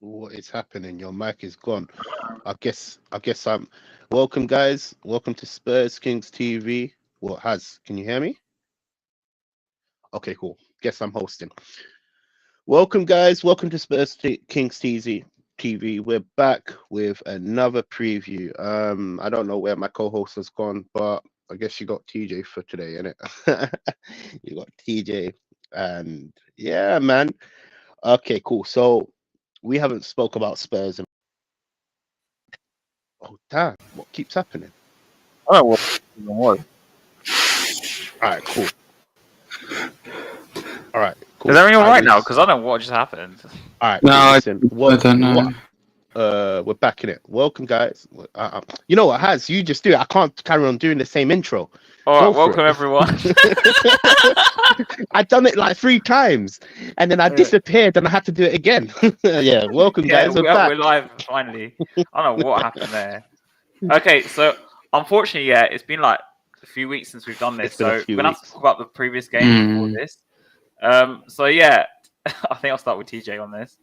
What is happening? Your mic is gone. I guess I'm welcome guys. Welcome to Spurs Kings TV. What has can you hear me? Okay, cool. Guess I'm hosting. Welcome guys. Welcome to Kings TV. We're back with another preview. I don't know where my co-host has gone, but I guess you got TJ for today, innit? You got TJ and yeah, man. Okay, cool. So we haven't spoke about Spurs. Oh damn! What keeps happening? Oh, well, even worse. All right, cool. All right, Is cool. everything all I right now? was Because I don't know what just happened. all right. No, Cool. I, Listen, I don't know. we're back in it. Welcome, guys. You know what, Has you just do it? I can't carry on doing the same intro. All Go right, for welcome everyone. it. I done it like 3 times, and then I Yeah, disappeared, and I had to do it again. Yeah, welcome, yeah, guys. We're back. we're live finally. I don't know what happened there. Okay, so unfortunately, yeah, it's been like a few weeks since we've done this, It's been a so we're few gonna have to weeks. talk about the previous games before Mm. this. So yeah, I think I'll start with TJ on this.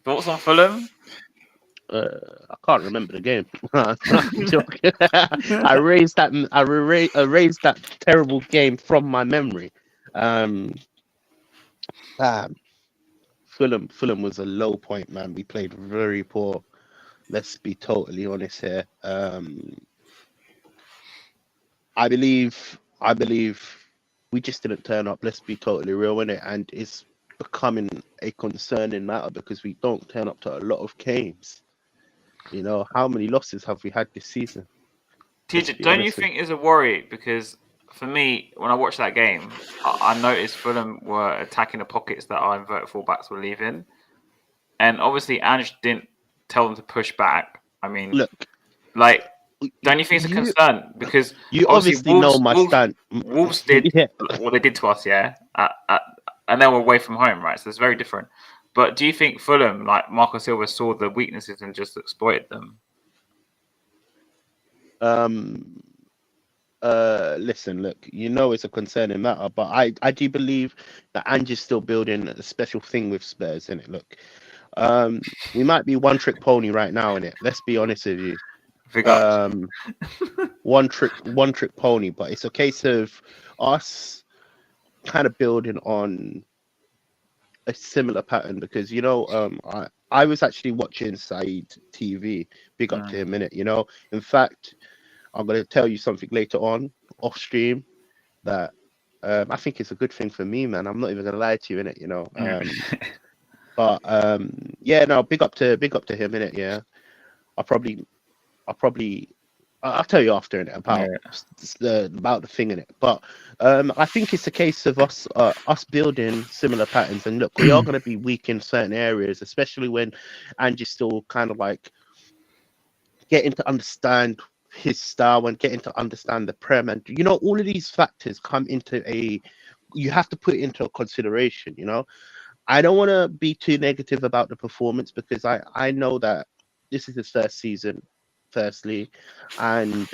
Thoughts on Fulham? I can't remember the game. I'm joking. I erased that. Erased that terrible game from my memory. Um, damn. Fulham was a low point, man. We played very poor. Let's be totally honest here. I believe we just didn't turn up. Let's be totally real in it, and it's becoming a concerning matter because we don't turn up to a lot of games. You know, how many losses have we had this season? Let's TJ, be don't you honest. think it's a worry? Because for me, when I watched that game, I noticed Fulham were attacking the pockets that our inverted fullbacks were leaving. And obviously, Ange didn't tell them to push back. I mean, Look, like, don't you think it's a you concern? Because you obviously, obviously know my Wolves, stand. Wolves did Yeah. what they did to us, yeah, and they were away from home, right? So it's very different. But do you think Fulham, like Marco Silva, saw the weaknesses and just exploited them? Um. Listen. Look. You know it's a concerning matter, but I do believe that Ange is still building a special thing with Spurs. In it. Look. We might be one trick pony right now. In it. Let's be honest with you. Big ups. Um. One trick pony, but it's a case of us kind of building on a similar pattern because I was actually watching Saeed TV. Big up to Mm. him, innit? In fact, I'm gonna tell you something later on off stream that I think it's a good thing for me, man. I'm not even gonna lie to you, innit? But yeah, no, big up to him, innit? Yeah, I'll probably I'll tell you after innit, Yeah. about the thing in it. But I think it's a case of us building similar patterns. And look, we are going to be weak in certain areas, especially when Angie's still kind of like getting to understand his style and getting to understand the prem. And all of these factors come into you have to put it into a consideration. I don't want to be too negative about the performance because I know that this is his first season, firstly, and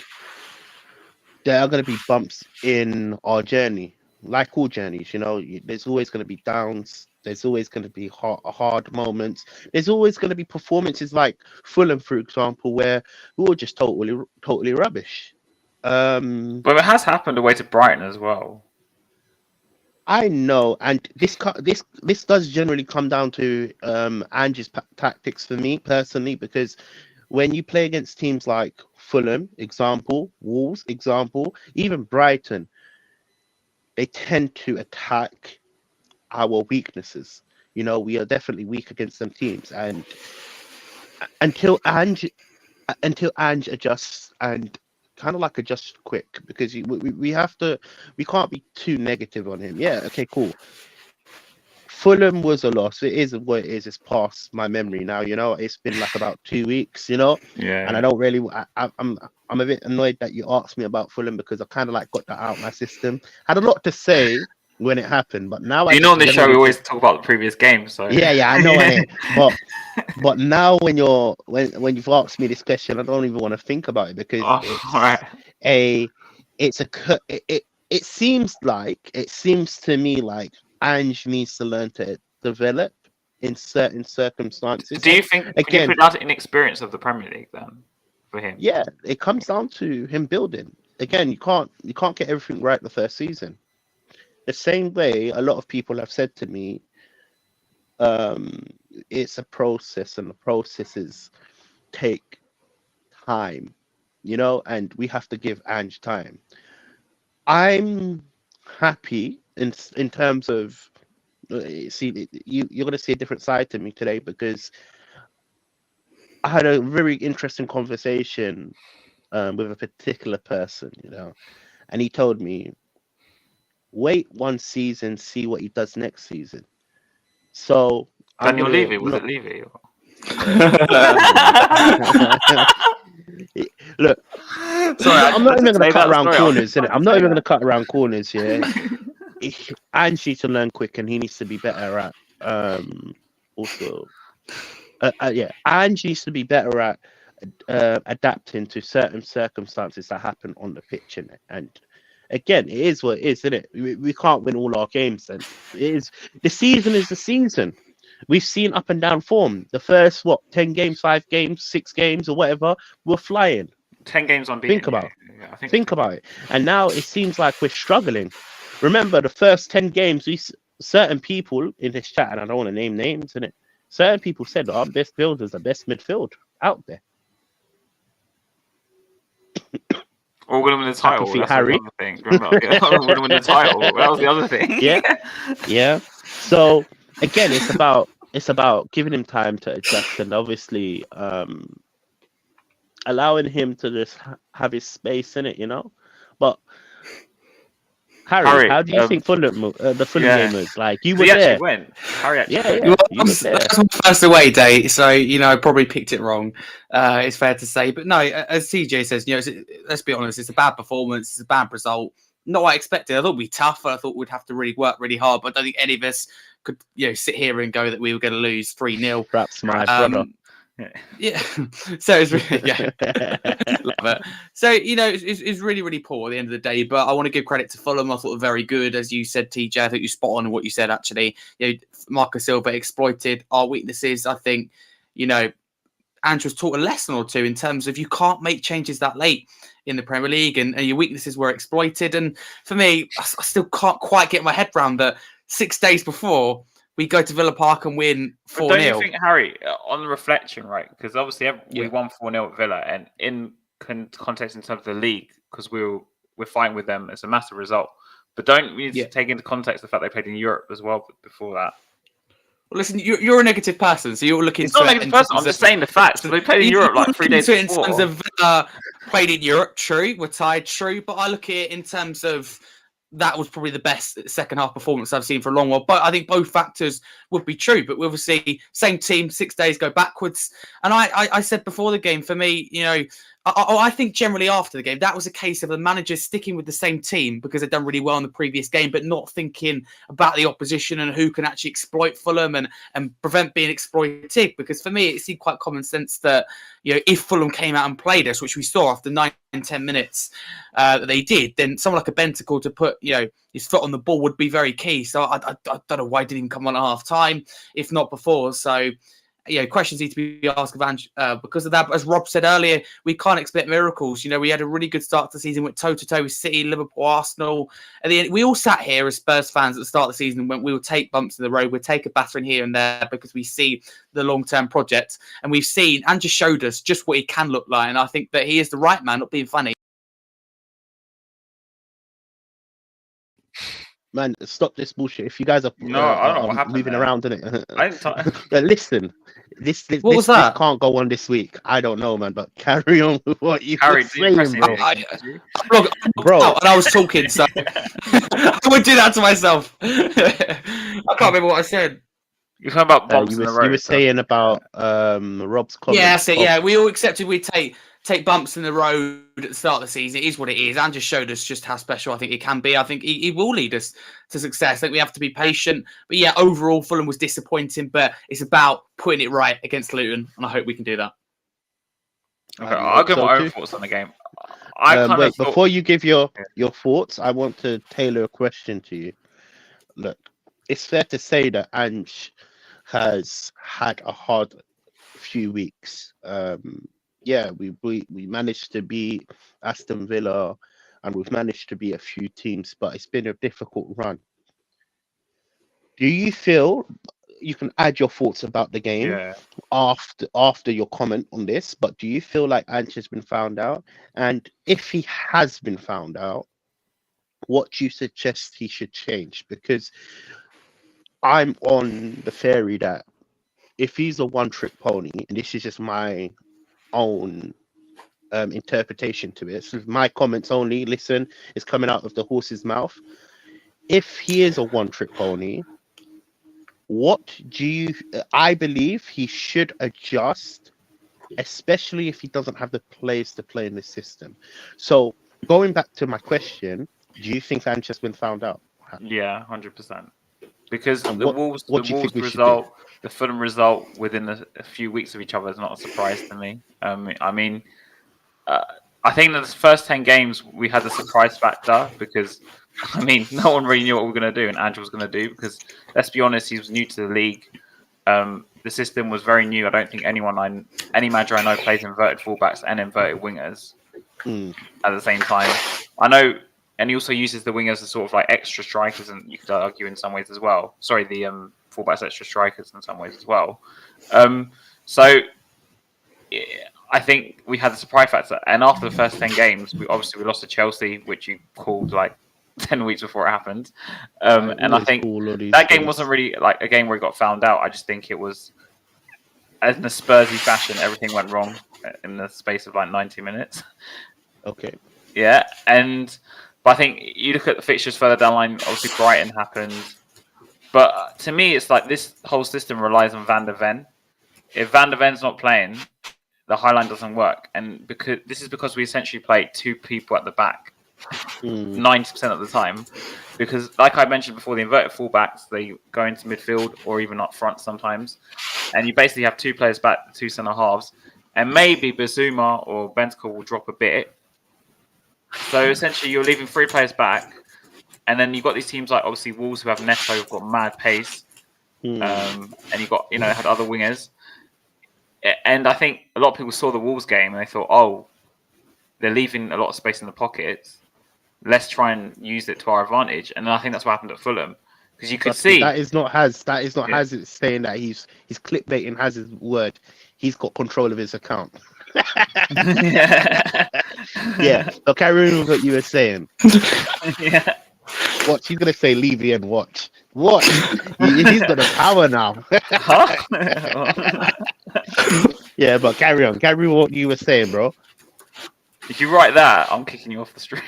there are going to be bumps in our journey, like all journeys. There's always going to be downs. There's always going to be hard moments. There's always going to be performances like Fulham, for example, where we were just totally rubbish. But it has happened away to Brighton as well. I know, and this does generally come down to Ange's tactics for me personally, because when you play against teams like Fulham, example, Wolves, example, even Brighton, they tend to attack our weaknesses. We are definitely weak against them teams, and until Ange adjusts and kind of like adjusts quick, because we can't be too negative on him. Yeah, okay, cool. Fulham was a loss. It is what it is. It's past my memory now. It's been like about 2 weeks. And I Yeah. don't really. I'm a bit annoyed that you asked me about Fulham because I kind of like got that out my system. Had a lot to say when it happened, but now I You know, just on this show we generally just. always talk about the previous game, so Yeah, I know, innit? But now when you've asked me this question, I don't even want to think about it because oh, all right. a it's a it seems to me like Ange needs to learn to develop in certain circumstances. Do you And think? Can you again, put that inexperience of the Premier League then for him? yeah, it comes down to him building. Again, you can't get everything right the first season. The same way a lot of people have said to me, um, it's a process, and the processes take time, and we have to give Ange time. I'm happy in terms of you're going to see a different side to me today, because I had a very interesting conversation with a particular person, and he told me, wait one season, see what he does next season. So I'm Daniel gonna Levy, was not it Levy? look. Sorry, I'm not I even did gonna say cut that. around Sorry, I corners, innit? did I'm not say even gonna that. cut around corners, yeah. Ange needs to learn quick, and he needs to be better at also yeah, Ange needs to be better at adapting to certain circumstances that happen on the pitch, and again, it is what it is, isn't it? We can't win all our games, then it is the season is the season. We've seen up and down form. The first 10 games, 5 games, 6 games, or whatever, we're flying. 10 games unbeaten. Think about Yeah, I think. think about it. And now it seems like we're struggling. Remember, the first 10 games, certain people in this chat, and I don't want to name names in it, certain people said our best builders, the best midfield out there. Or we're going to win the Happy title. feet, That's Harry. the other thing. Remember, we're going to win the title. That was the other thing. Yeah. So again, it's about giving him time to adjust, and obviously allowing him to just have his space in it, But Harry, how do you think the Fulham game was? Like, you were he actually there. went. Harry actually went. Yeah, you were there. That's my first away day, so I probably picked it wrong. It's fair to say, but no, as CJ says, let's be honest, it's a bad performance, it's a bad result. Not what I expected. I thought we'd be tough. I thought we'd have to really work really hard, but I don't think any of us could, sit here and go that we were going to lose 3-0. Perhaps my brother. Yeah. So it's really, love it. So it's really, really poor at the end of the day. But I want to give credit to Fulham. I thought they were very good, as you said, TJ. I think you spot on in what you said. Actually, Marco Silva exploited our weaknesses. I think Andrew's taught a lesson or two in terms of you can't make changes that late in the Premier League, and your weaknesses were exploited. And for me, I still can't quite get my head around that 6 days before we go to Villa Park and win 4-0. Don't you think, Harry, on reflection, right? Because obviously we won 4-0 at Villa, and in context in terms of the league, because we're fighting with them, it's a massive result. But don't we need to take into context the fact they played in Europe as well before that? Well, listen, you're a negative person, so you're looking. It's not a negative person. I'm just saying the facts. They played in Europe like 3 days before. In terms of Villa played in Europe, true. We're tied, true. But I look at it in terms of that was probably the best second half performance I've seen for a long while. But I think both factors would be true. But we obviously same team, 6 days go backwards. And I said before the game, for me, I think generally after the game, that was a case of the manager sticking with the same team because they'd done really well in the previous game, but not thinking about the opposition and who can actually exploit Fulham and prevent being exploited. Because for me, it seemed quite common sense that, if Fulham came out and played us, which we saw after 9-10 minutes that they did, then someone like a Bentacle to put, his foot on the ball would be very key. So I don't know why he didn't even come on at half time, if not before. So, questions need to be asked of Ange because of that. But as Rob said earlier, we can't expect miracles. We had a really good start to the season, went toe-to-toe with City, Liverpool, Arsenal. At the end, we all sat here as Spurs fans at the start of the season and went, we will take bumps in the road, we'll take a battering here and there because we see the long-term project. And we've seen, and just showed us just what he can look like. And I think that he is the right man, not being funny. Man, stop this bullshit. If you guys are, I don't know what happened moving there. around, innit? I didn't Listen, this was that? This can't go on this week. I don't know, man, but carry on with what you were Harry, saying, bro. Bro, and I was talking, so I would do that to myself. I can't remember what I said. You're talking about bumps in the road. You were saying about Rob's comment. Yeah, so yeah, we all accepted we'd take bumps in the road at the start of the season. It is what it is. And just showed us just how special I think it can be. I think he will lead us to success. I think we have to be patient. But yeah, overall, Fulham was disappointing, but it's about putting it right against Luton, and I hope we can do that. Okay, I'll give my own thoughts on the game. Before you give your thoughts, I want to tailor a question to you. Look, it's fair to say that Ange has had a hard few weeks. Yeah, we managed to beat Aston Villa, and we've managed to beat a few teams, but it's been a difficult run. Do you feel you can add your thoughts about the game Yeah. after your comment on this? But do you feel like Ange has been found out? And if he has been found out, what do you suggest he should change? Because I'm on the theory that if he's a one-trick pony, and this is just my own interpretation to it, so my comments only. Listen, it's coming out of the horse's mouth. If he is a one-trick pony, what do you? I believe he should adjust, especially if he doesn't have the players to play in the system. So going back to my question, do you think Ange has been found out? Yeah, 100%. Because And the what Wolves, do the you think Wolves we should do? result, the Fulham result within a few weeks of each other is not a surprise to me. I mean, I think that the first 10 games we had the surprise factor because, I mean, no one really knew what we were going to do and Ange was going to do because, let's be honest, he was new to the league. The system was very new. I don't think any manager I know plays inverted fullbacks and inverted wingers at the same time. I know, and he also uses the wingers as sort of like extra strikers, and you could argue in some ways as well. Sorry, the fullbacks extra strikers in some ways as well. So yeah, I think we had the surprise factor, and after the first 10 games, we lost to Chelsea, which you called like 10 weeks before it happened. And I think that game wasn't really like a game where he got found out. I just think it was, as in a Spursy fashion, everything went wrong in the space of like 90 minutes. Okay. Yeah, but I think you look at the fixtures further down the line, obviously Brighton happened. But to me, it's like this whole system relies on Van der Ven. If Van der Ven's not playing, the high line doesn't work. And because we essentially play two people at the back 90% of the time. Because like I mentioned before, the inverted fullbacks, they go into midfield or even up front sometimes. And you basically have two players back, two centre halves. And maybe Bazuma or Bentancur will drop a bit. So essentially, you're leaving three players back, and then you've got these teams like obviously Wolves who have Neto, who've got mad pace, and you've got had other wingers. And I think a lot of people saw the Wolves game and they thought, oh, they're leaving a lot of space in the pockets. Let's try and use it to our advantage. And I think that's what happened at Fulham because you could see that is not Haz it's saying that he's clickbaiting Haz's word. He's got control of his account. Yeah. So carry on with what you were saying. Yeah. Watch, he's gonna say leave the end. Watch. He's got the power now. Yeah, but carry on what you were saying, bro. If you write that, I'm kicking you off the street.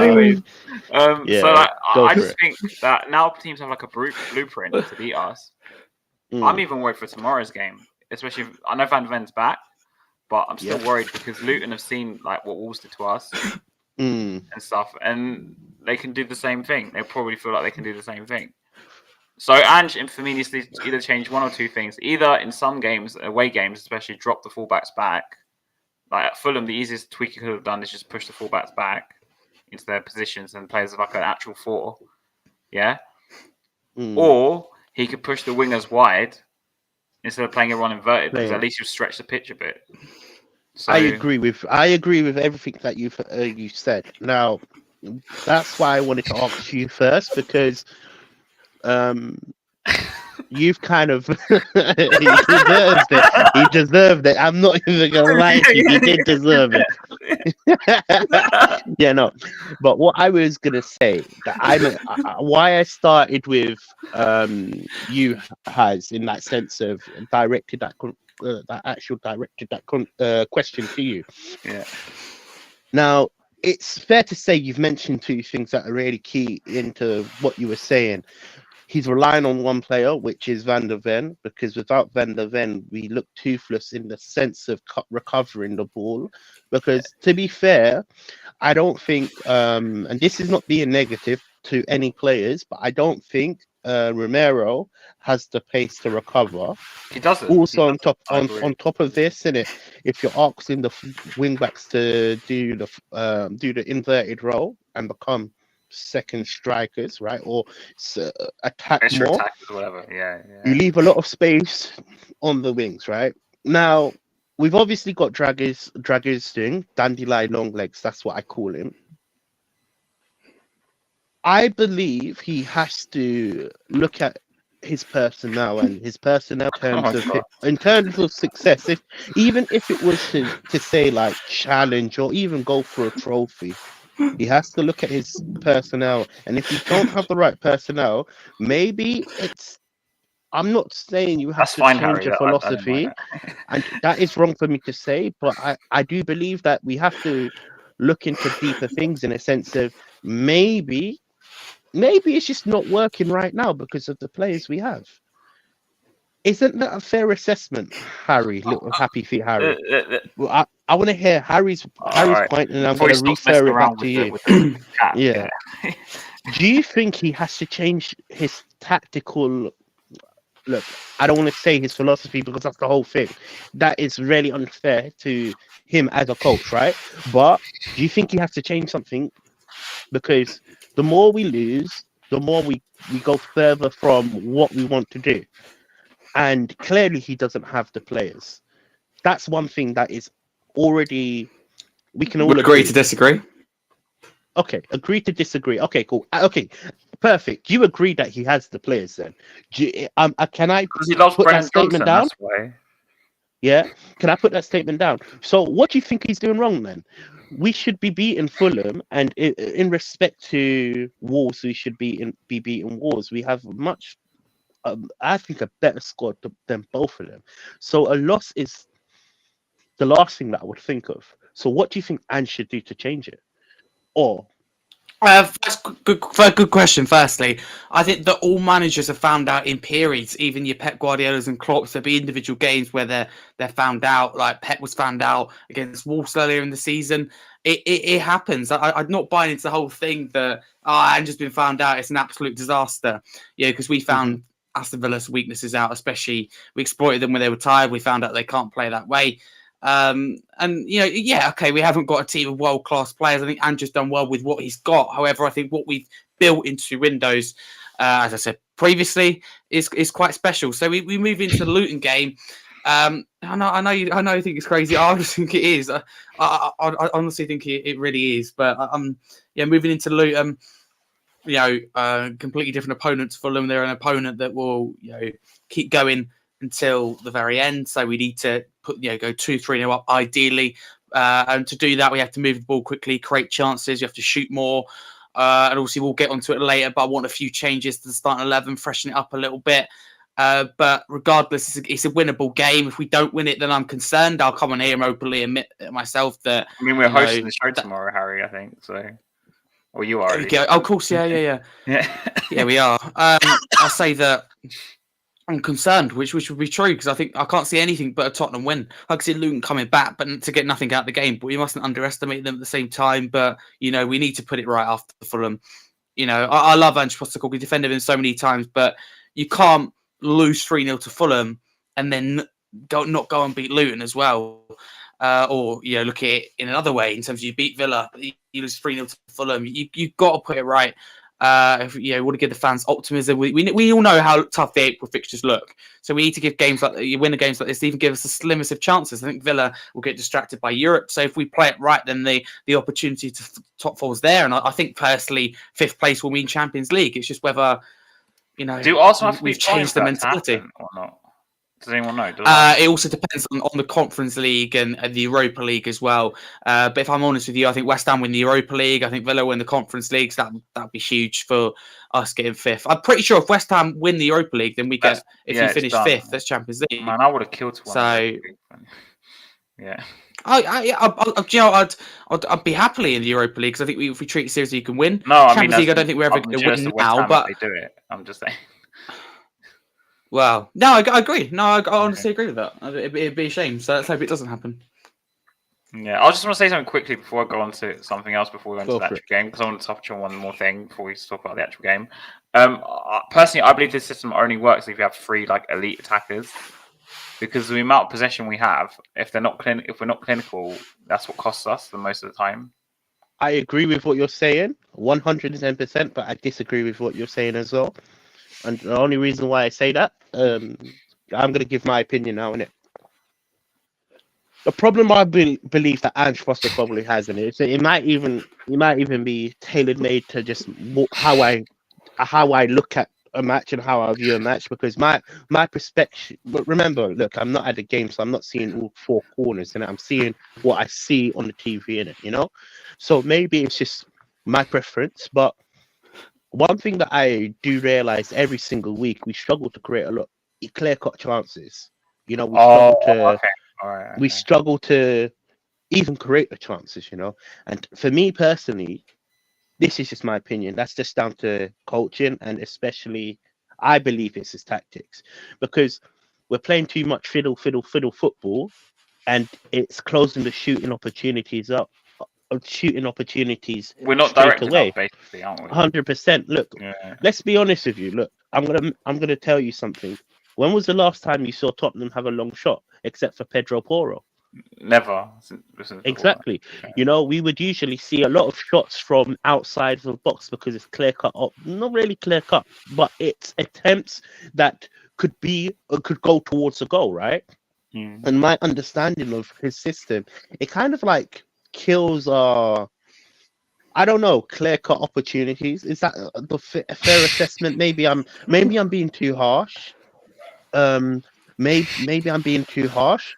Anyways, so I just think that now teams have like a blueprint to beat us. I'm even worried for tomorrow's game, especially if, I know Van der Ven's back, but I'm still worried because Luton have seen like what Wolves did to us and stuff, and they can do the same thing. They probably feel like they can do the same thing. So Ange, for me, needs to either change one or two things. Either in some games, away games especially, drop the fullbacks back. Like at Fulham, the easiest tweak he could have done is just push the fullbacks back into their positions and play as like an actual four. Yeah? Or he could push the wingers wide instead of playing everyone inverted because at least you stretch the pitch a bit. So, I agree with everything that you said. Now, that's why I wanted to ask you first because you've kind of he deserved it. I'm not even gonna lie to you, he did deserve it. Yeah, no. But what I was gonna say that why I started with you has in that sense of directed that question to you. Yeah. Now it's fair to say you've mentioned two things that are really key into what you were saying. He's relying on one player, which is Van der Ven, because without Van der Ven, we look toothless in the sense of recovering the ball. Because to be fair, I don't think, and this is not being negative to any players, but I don't think Romero has the pace to recover. He doesn't. Also, He on top doesn't. I agree. on top of this, in it, if you're asking the wing backs to do the inverted role and become second strikers, right, or attack Extra more, attackers or whatever. Yeah, you yeah. leave a lot of space on the wings, right? Now, we've obviously got Draggers doing dandelion long legs. That's what I call him. I believe he has to look at his personnel and his personnel Oh my terms of God. in terms of success. If even if it was to say like challenge or even go for a trophy, he has to look at his personnel. And if you don't have the right personnel, maybe it's. I'm not saying you have That's to fine, change Harry. your I don't mind philosophy, that. and that is wrong for me to say, but I do believe that we have to look into deeper things in a sense of maybe it's just not working right now because of the players we have. Isn't that a fair assessment, Harry? Little happy feet, Harry. Well, I want to hear Harry's All right. point, and I'm Before going he to stops messing refer it back around to with you. the cat. Yeah. Yeah. Do you think he has to change his tactical? Look, I don't want to say his philosophy because that's the whole thing. That is really unfair to him as a coach, right? But do you think he has to change something? Because the more we lose, the more we go further from what we want to do. And clearly he doesn't have the players. That's one thing that is already we can all Would agree agree. to disagree. Okay, agree to disagree. Okay, cool. Okay, perfect. You agree that he has the players then. Can I Because he loves put that Brennan statement Johnson. down? That's why. Yeah. Can I put that statement down? So what do you think he's doing wrong then? We should be beating Fulham, and in respect to Wolves, we should be beating Wolves. We have much, I think, a better squad than both of them. So a loss is the last thing that I would think of. So what do you think Ange should do to change it? Or Good question. Firstly, I think that all managers have found out in periods, even your Pep Guardiolas and Klopps, there'll be individual games where they're found out. Like Pep was found out against Wolves earlier in the season. It happens. I'm not buying into the whole thing that Ange's been found out. It's an absolute disaster. Yeah, because we found Aston Villa's weaknesses out, especially we exploited them when they were tired. We found out they can't play that way. And okay, we haven't got a team of world-class players. I think Andrew's done well with what he's got. However, I think what we've built into Windows, as I said previously, is quite special. So we move into the Luton game. I know you think it's crazy. I just think it is. I honestly think it really is. But moving into Luton, completely different opponent to Fulham. They're an opponent that will keep going until the very end. So we need to go 2-3-0 up ideally. And to do that, we have to move the ball quickly, create chances. You have to shoot more. And obviously, we'll get onto it later. But I want a few changes to the starting 11, freshen it up a little bit. But regardless, it's a winnable game. If we don't win it, then I'm concerned. I'll come on here and openly admit myself that. I mean, we're hosting the show tomorrow, Harry. I think so. Or you are. Oh, of course, yeah. Yeah, we are. I'll say that I'm concerned, which would be true because I can't see anything but a Tottenham win. I can see Luton coming back, but to get nothing out of the game. But we mustn't underestimate them at the same time. But we need to put it right after Fulham. I love Ange Postecoglou. We defended him so many times, but you can't lose 3-0 to Fulham and then not go and beat Luton as well. Or look at it in another way in terms of you beat Villa, you lose 3-0 to Fulham. You've got to put it right. If you want to give the fans optimism, we all know how tough the April fixtures look. So we need to give games like you win the games like this, even give us the slimmest of chances. I think Villa will get distracted by Europe. So if we play it right, then the opportunity to top four is there. And I think personally, 5th place will mean Champions League. It's just whether do Arsenal have to we've changed the mentality or not? Does anyone know? It also depends on the Conference League and the Europa League as well. But if I'm honest with you, I think West Ham win the Europa League. I think Villa win the Conference League. So that'd be huge for us getting 5th. I'm pretty sure if West Ham win the Europa League, then we get you finish 5th, that's Champions League. Man, I would have killed one. So yeah. I'd be happily in the Europa League because I think if we treat it seriously, you can win. No, Champions League, I don't think we're ever going to win now. But they do it. I'm just saying. Well, no, I agree. No, I honestly agree with that. It'd be a shame. So let's hope it doesn't happen. Yeah, I just want to say something quickly before I go on to something else before we go into Go the for actual game, because I want to touch on one more thing before we talk about the actual game. Personally, I believe this system only works if you have 3 like elite attackers, because the amount of possession we have, if we're not clinical, that's what costs us the most of the time. I agree with what you're saying, 110%, but I disagree with what you're saying as well. And the only reason why I say that, I'm gonna give my opinion now, innit? The problem I believe that Ange Foster probably has in it, so it might even be tailor made to just how I look at a match and how I view a match, because my perspective. But remember, look, I'm not at the game, so I'm not seeing all 4 corners, and I'm seeing what I see on the TV in it, you know. So maybe it's just my preference, but one thing that I do realize every single week, we struggle to create a lot clear cut chances. You know, Okay. All right. we struggle to even create the chances, you know. And for me personally, this is just my opinion. That's just down to coaching, and especially, I believe it's his tactics, because we're playing too much fiddle football, and it's closing the shooting opportunities up, shooting opportunities We're not straight direct away. enough, basically, aren't we? 100%. Look, Yeah. let's be honest with you. Look, I'm gonna tell you something. When was the last time you saw Tottenham have a long shot, except for Pedro Porro? Never. Exactly. You know, we would usually see a lot of shots from outside of the box because it's clear cut up. Not really clear cut, but it's attempts that could be or could go towards a goal, right? Mm. And my understanding of his system, it kind of like kills I don't know, clear cut opportunities. Is that a fair assessment? Maybe I'm being too harsh. Maybe I'm being too harsh.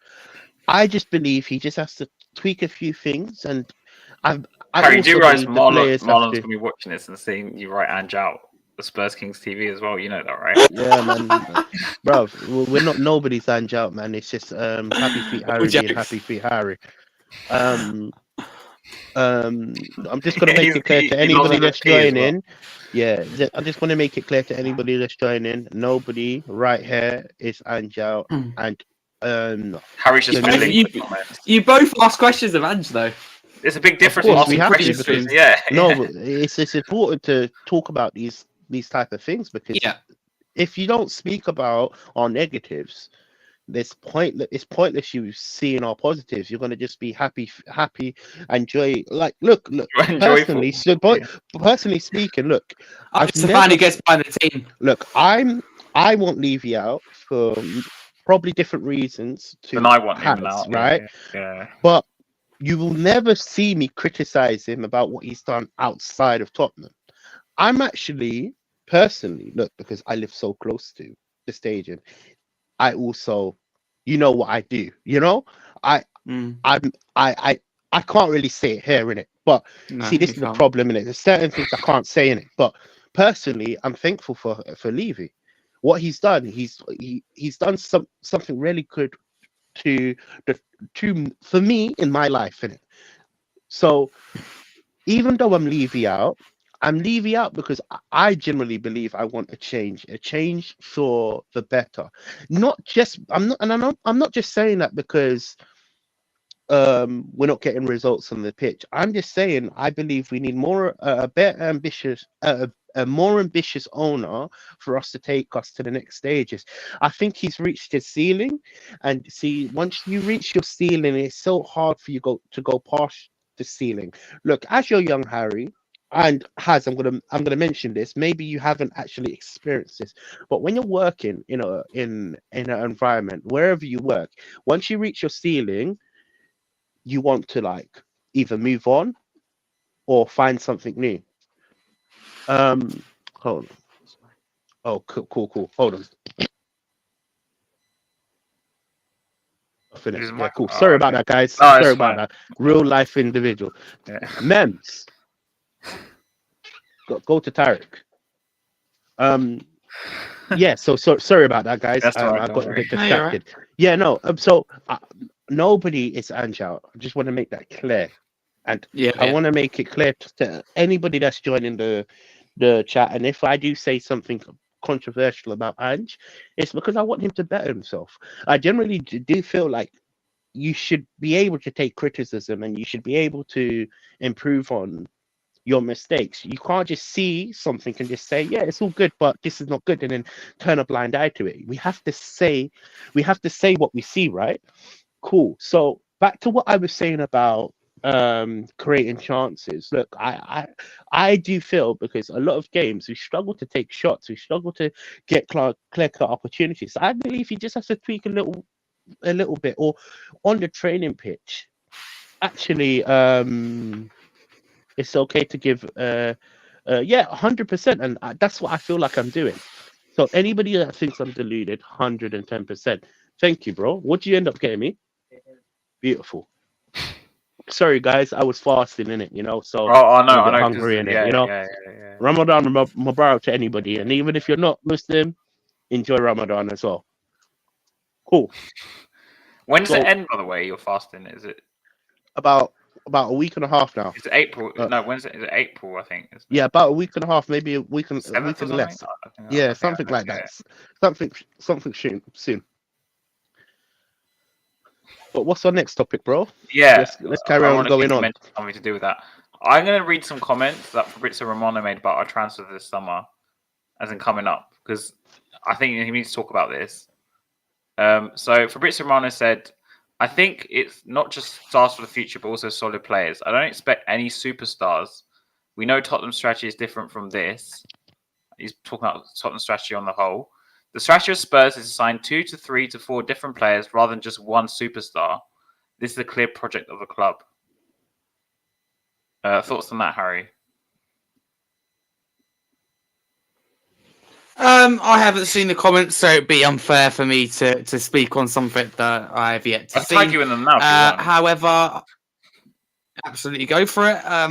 I just believe he just has to tweak a few things, and I I Harry, do you also realize believe the players have Marlon's to. gonna be watching this and seeing you write Ange out the Spurs Kings TV as well? You know that, right? Yeah, man, bro. We're not nobody's Ange out, man. It's just happy feet All Harry being jokes. happy feet Harry. Um, I'm just gonna make it clear to He loves anybody it with that's tea as well. joining. Yeah, I just want to make it clear to anybody that's joining. Nobody right here is Ange out, and Harry's just for Both, me, fiddling with comments. you both ask questions of Ange, though. There's a big of difference course we asking have to, questions. because Yeah, no, yeah. but it's important to talk about these type of things, because Yeah. if you don't speak about our negatives, it's pointless you seeing our positives. You're gonna just be happy, enjoy. Like, look, Joyful. personally, so Yeah. personally speaking, look, I'm I've just a fan never who gets behind the team. look. I won't leave you out for probably different reasons Then to I want him Palace, now. right? Yeah. But you will never see me criticize him about what he's done outside of Tottenham. I'm actually personally, look, because I live so close to the stadium, I also, you know what I do, you know? I Mm. I'm I can't really say it here in it, but No, see, this you is the can't. problem in it. There's certain things I can't say in it, but personally, I'm thankful for Levy. What he's done, he's done something really good to the for me in my life in it. So even though I'm Levy out because I generally believe I want a change for the better. Not just I'm not just saying that because we're not getting results on the pitch. I'm just saying I believe we need more a better ambitious a more ambitious owner for us to take us to the next stages. I think he's reached his ceiling, and see, once you reach your ceiling, it's so hard for you to go past the ceiling. Look, as you're young, Harry, and Has, I'm gonna mention this. Maybe you haven't actually experienced this, but when you're working in an environment, wherever you work, once you reach your ceiling, you want to like either move on or find something new. Hold on. Oh, cool. Hold on. Finished. Is Yeah, my cool. Sorry about okay. that, guys. Oh, Sorry it's about fine. that. Real life individual. Yeah. Mems. Go to Tarek. Yeah. So sorry about that, guys. That's all right. I Don't got a worry. bit No, you're right. distracted. Yeah. No. So nobody is Ange out. I just want to make that clear, and Yeah, I yeah. want to make it clear to anybody that's joining the chat. And if I do say something controversial about Ange, it's because I want him to better himself. I generally do feel like you should be able to take criticism and you should be able to improve on your mistakes. You can't just see something and just say, yeah, it's all good, but this is not good, and then turn a blind eye to it. We have to say what we see, right? Cool. So back to what I was saying about creating chances. Look, I do feel, because a lot of games we struggle to take shots, we struggle to get clear cut opportunities. I believe you just have to tweak a little bit, or on the training pitch. Actually, it's okay to give yeah, 100%, and that's what I feel like I'm doing. So anybody that thinks I'm deluded, 110%. Thank you, bro. What do you end up getting me? Beautiful. Sorry, guys, I was fasting in it, so I know, I'm a bit I know. hungry in it, Yeah. Ramadan Mubarak to anybody, and even if you're not Muslim, enjoy Ramadan as well. Cool. When does So- it end, by the way? You're fasting? Is it About a week and a half now. Is it April? No, when's it? Is it April? I think. Isn't it? Yeah, about a week and a half, maybe a week and Seventh or less. something? I think- Yeah, I think something I- like yeah. that. Something soon. But what's our next topic, bro? Yeah, Let's carry on ironically, going you on. mentioned something to do with that. I'm going to read some comments that Fabrizio Romano made about our transfer this summer, as in coming up, because I think he needs to talk about this. So Fabrizio Romano said, "I think it's not just stars for the future, but also solid players. I don't expect any superstars. We know Tottenham's strategy is different from this." He's talking about Tottenham's strategy on the whole. The strategy of Spurs is to sign 2 to 3 to 4 different players rather than just one superstar. This is a clear project of the club. Thoughts on that, Harry? I haven't seen the comments, so it'd be unfair for me to speak on something that I have yet to I'll see. tag you in them now. If you want. However, absolutely go for it. Yeah.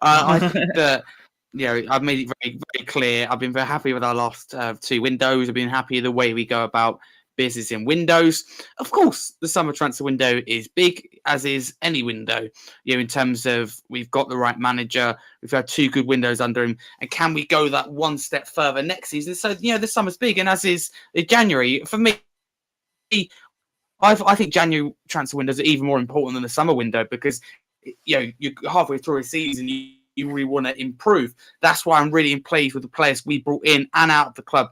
I think that I've made it very, very clear. I've been very happy with our last 2 windows. I've been happy the way we go about business in windows. Of course, the summer transfer window is big, as is any window. In terms of we've got the right manager, we've had 2 good windows under him, and can we go that one step further next season? So this summer's big, and as is January for me. I think January transfer windows are even more important than the summer window, because you're halfway through a season, you really want to improve. That's why I'm really pleased with the players we brought in and out of the club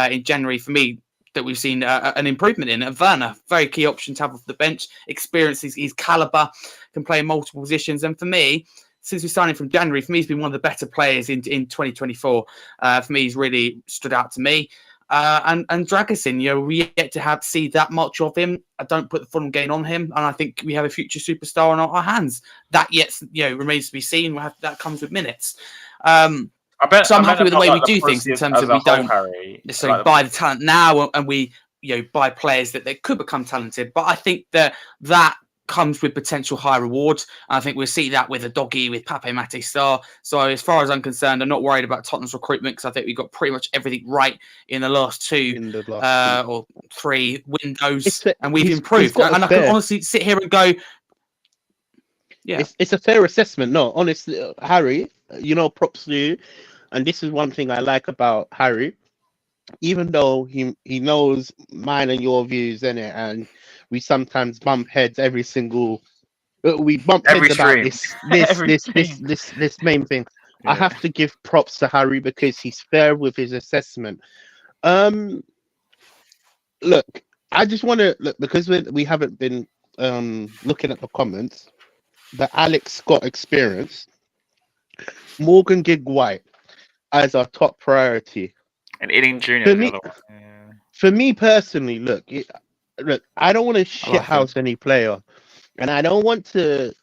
in January. For me, that we've seen an improvement in. Werner, very key option to have off the bench. Experience, his caliber, can play in multiple positions. And for me, since we signed him from January, for me, he's been one of the better players in 2024. For me, he's really stood out to me. And Dragusin, we yet to see that much of him. I don't put the full gain on him, and I think we have a future superstar on our hands. That remains to be seen. That comes with minutes. So I'm happy with the way we do things in terms of we don't necessarily buy the talent now, and we buy players that they could become talented. But I think that comes with potential high rewards. And I think we'll see that with a doggy, with Pape Maté Star. So as far as I'm concerned, I'm not worried about Tottenham's recruitment, because I think we've got pretty much everything right in the last 2 or 3 windows, and we've improved. And I can honestly sit here and go, yeah, it's a fair assessment. No, honestly, Harry, props to you. And this is one thing I like about Harry, even though he knows mine and your views in it, and we sometimes bump heads every about this main thing. Yeah. I have to give props to Harry because he's fair with his assessment. Look, I just want to look, because we haven't been looking at the comments. The Alex Scott experience, Morgan Gig White as our top priority, and Ealing Jr. For me personally, look, I don't want to shithouse any player, and I don't want to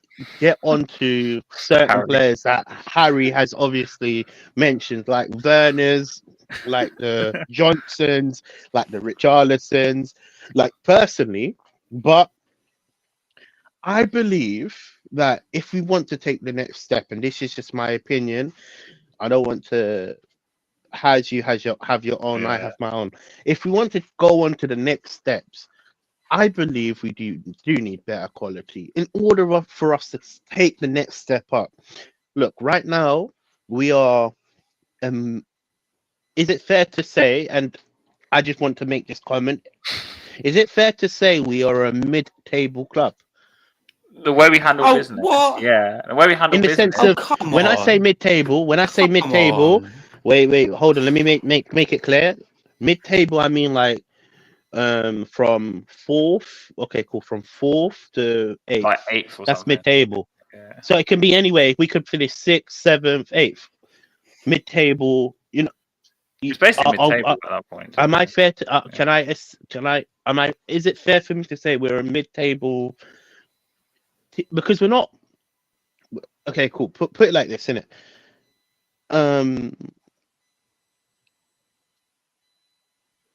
get onto certain players that Harry has obviously mentioned, like Werner's, like the Johnsons, like the Richarlisons, like personally. But I believe that if we want to take the next step, and this is just my opinion, I don't want to have your own, I have my own. If we want to go on to the next steps, I believe we do need better quality in order for us to take the next step up. Look, right now we are. Is it fair to say? And I just want to make this comment: Is it fair to say we are a mid-table club? The way we handle Oh, business. what? Yeah. The way we handle In the business. sense Oh, of come when I say on. mid-table, Come on. wait, hold on. Let me make it clear. Mid-table, I mean like from fourth. Okay, cool. From fourth to eighth. Like 8th or That's something. mid-table. Yeah. So it can be anyway. We could finish sixth, seventh, eighth. Mid-table. You know. It's basically I'll- mid-table at that point. Am I fair to? Yeah. Can I? Am I? Is it fair for me to say we're a mid-table? Because we're not. Okay, cool. Put it like this, innit?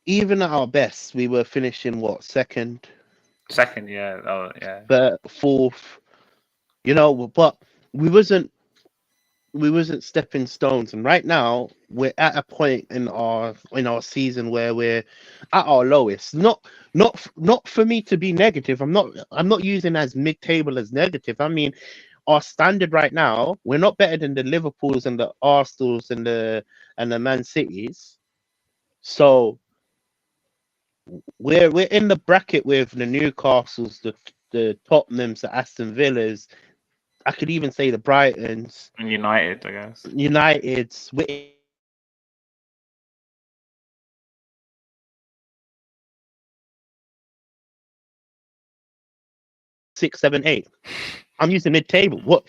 Even at our best, we were finishing what, second, Second, yeah. Oh, yeah. third, fourth. You know, but we wasn't stepping stones. And right now, we're at a point in our season where we're at our lowest. Not for me to be negative. I'm not using as mid-table as negative. I mean, our standard right now, we're not better than the Liverpools and the Arsenals and the Man Cities. So we're in the bracket with the Newcastles, the Tottenhams, the Aston Villas. I could even say the Brightons, And United, I guess. Uniteds. We're 6, 7, 8. I'm using mid-table. What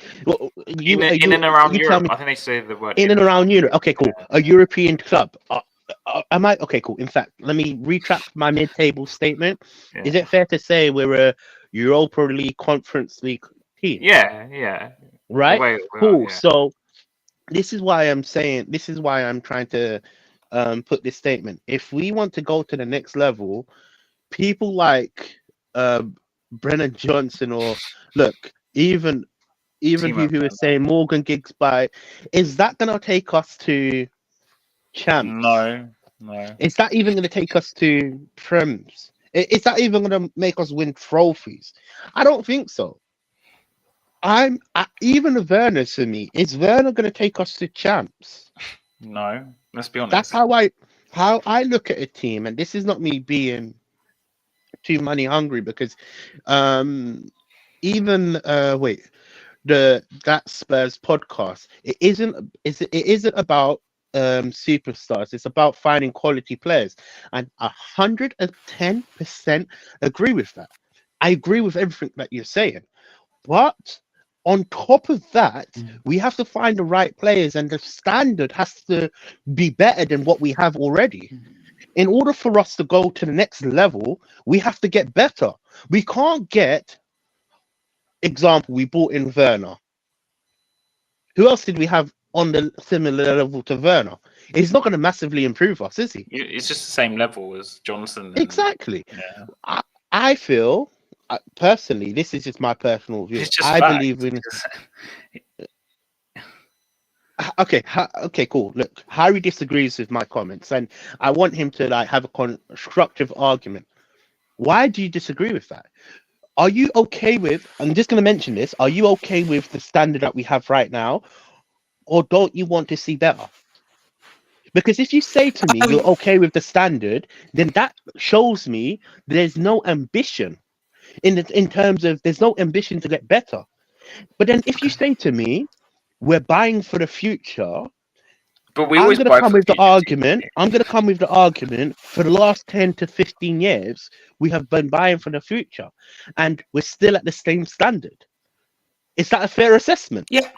you in and around you tell Europe. me I think they say the word in and Europe. around Europe. Okay, cool. A European club. Am I okay? Cool. In fact, let me retract my mid-table statement. Yeah. Is it fair to say we're a Europa League, Conference League team? Yeah. Right. The way we Cool. are, yeah. So this is why I'm saying. This is why I'm trying to put this statement. If we want to go to the next level, people like Brennan Johnson or look, even Timo who was saying Morgan Giggs by, is that gonna take us to champs? No. Is that even gonna take us to prems? Is that even gonna make us win trophies? I don't think so. Even Werner to me, is Werner gonna take us to champs? No. Let's be honest. That's how I look at a team, and this is not me being too money hungry because even that Spurs podcast, it isn't about superstars. It's about finding quality players, and 110% agree with that. I agree with everything that you're saying, but on top of that, we have to find the right players, and the standard has to be better than what we have already. In order for us to go to the next level, we have to get better. We can't get, example, we brought in Werner. Who else did we have on the similar level to Werner? He's not going to massively improve us, is he? It's just the same level as Johnson. Exactly. Yeah. I feel, personally, this is just my personal view. It's just I fact. believe in. Okay, cool. Look, Harry disagrees with my comments, and I want him to have a constructive argument. Why do you disagree with that? Are you okay with? I'm just going to mention this. Are you okay with the standard that we have right now, or don't you want to see better? Because if you say to me you're okay with the standard, then that shows me there's no ambition in terms of there's no ambition to get better. But then if you say to me we're buying for the future, but we I'm always going to come with the argument. I'm going to come with the argument for the last 10 to 15 years, we have been buying for the future and we're still at the same standard. Is that a fair assessment? Yeah.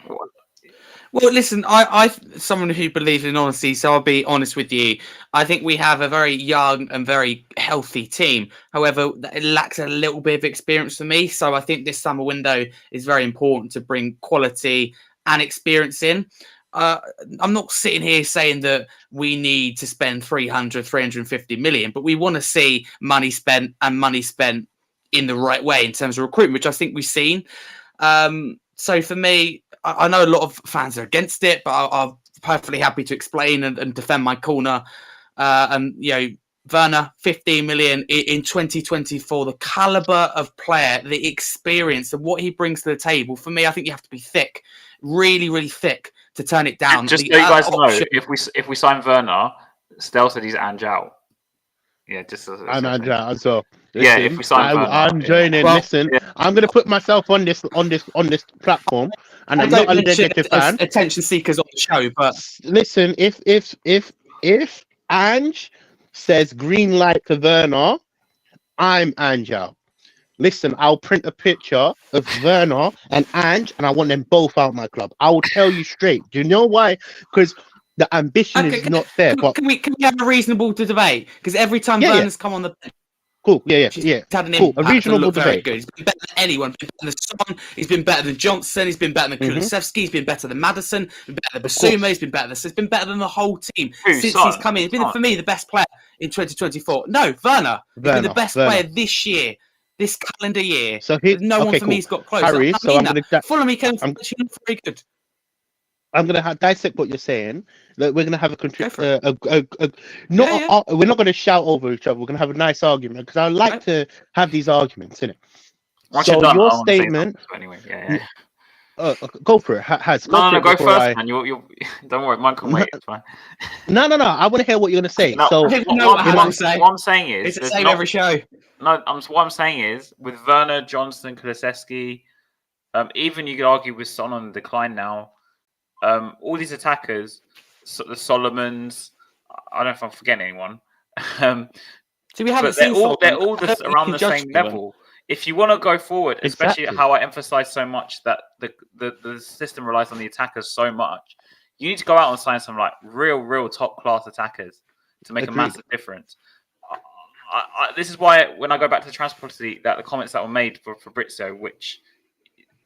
Well, listen, I someone who believes in honesty, so I'll be honest with you. I think we have a very young and very healthy team. However, it lacks a little bit of experience for me. So I think this summer window is very important to bring quality and experience in. I'm not sitting here saying that we need to spend 350 million, but we want to see money spent in the right way in terms of recruitment, which I think we've seen. So for me, I know a lot of fans are against it, but I'm perfectly happy to explain and defend my corner. And Werner, 15 million in 2024, the caliber of player, the experience, and what he brings to the table. For me, I think you have to be thick, really, really thick to turn it down. Just so you guys know, if we sign Werner, Stell said he's Ange out. Yeah, just as I'm Ange as well. Yeah, Listen, if we sign Werner, I'm joining. Well, Listen, I'm gonna put myself on this platform, and I I'm not don't a mention negative fan. attention seekers on the show, but Listen, if Ange says green light to Werner, I'm Angel. Listen, I'll print a picture of Werner and Ange, and I want them both out my club. I will tell you straight. Do you know why? Because the ambition okay, is not there. But can we have a reasonable debate? Because every time yeah, Werner's come on the bench, cool. Yeah. he's had an Cool. A impact and reasonable looked very debate. good. He's been better than anyone. He's been better than Son. He's been better than Johnson. He's been better than Kulusevski. He's been better than Maddison. He's been better than Basuma. He's been better than the whole team since Son? he's come in. He's been for me the best player in 2024. No, Werner. He's been the best player this year. This calendar year, So no one for me has got close. Harry, I so mean I'm going to Fulham, he came very good. I'm gonna dissect what you're saying. We're gonna have Go for we're not gonna shout over each other. We're gonna have a nice argument because I like to have these arguments, innit? Once So you're done, your I wanna say statement. something, so anyway, yeah. Go for it. Has No, go before first, man. You don't worry, mine can wait. It's fine. No. I want to hear what you're gonna say. No, So what I'm saying is, it's the same every show. No, what I'm saying is, with Werner, Johnston, Kulusevski, even you could argue with Son on the decline now. All these attackers, the Solomons, I don't know if I'm forgetting anyone. So we haven't they're seen all around the same level. If you want to go forward, especially how I emphasize so much that the system relies on the attackers so much, you need to go out and sign some like real top class attackers to make a massive difference. This is why when I go back to the transfer policy, that the comments that were made for Fabrizio, which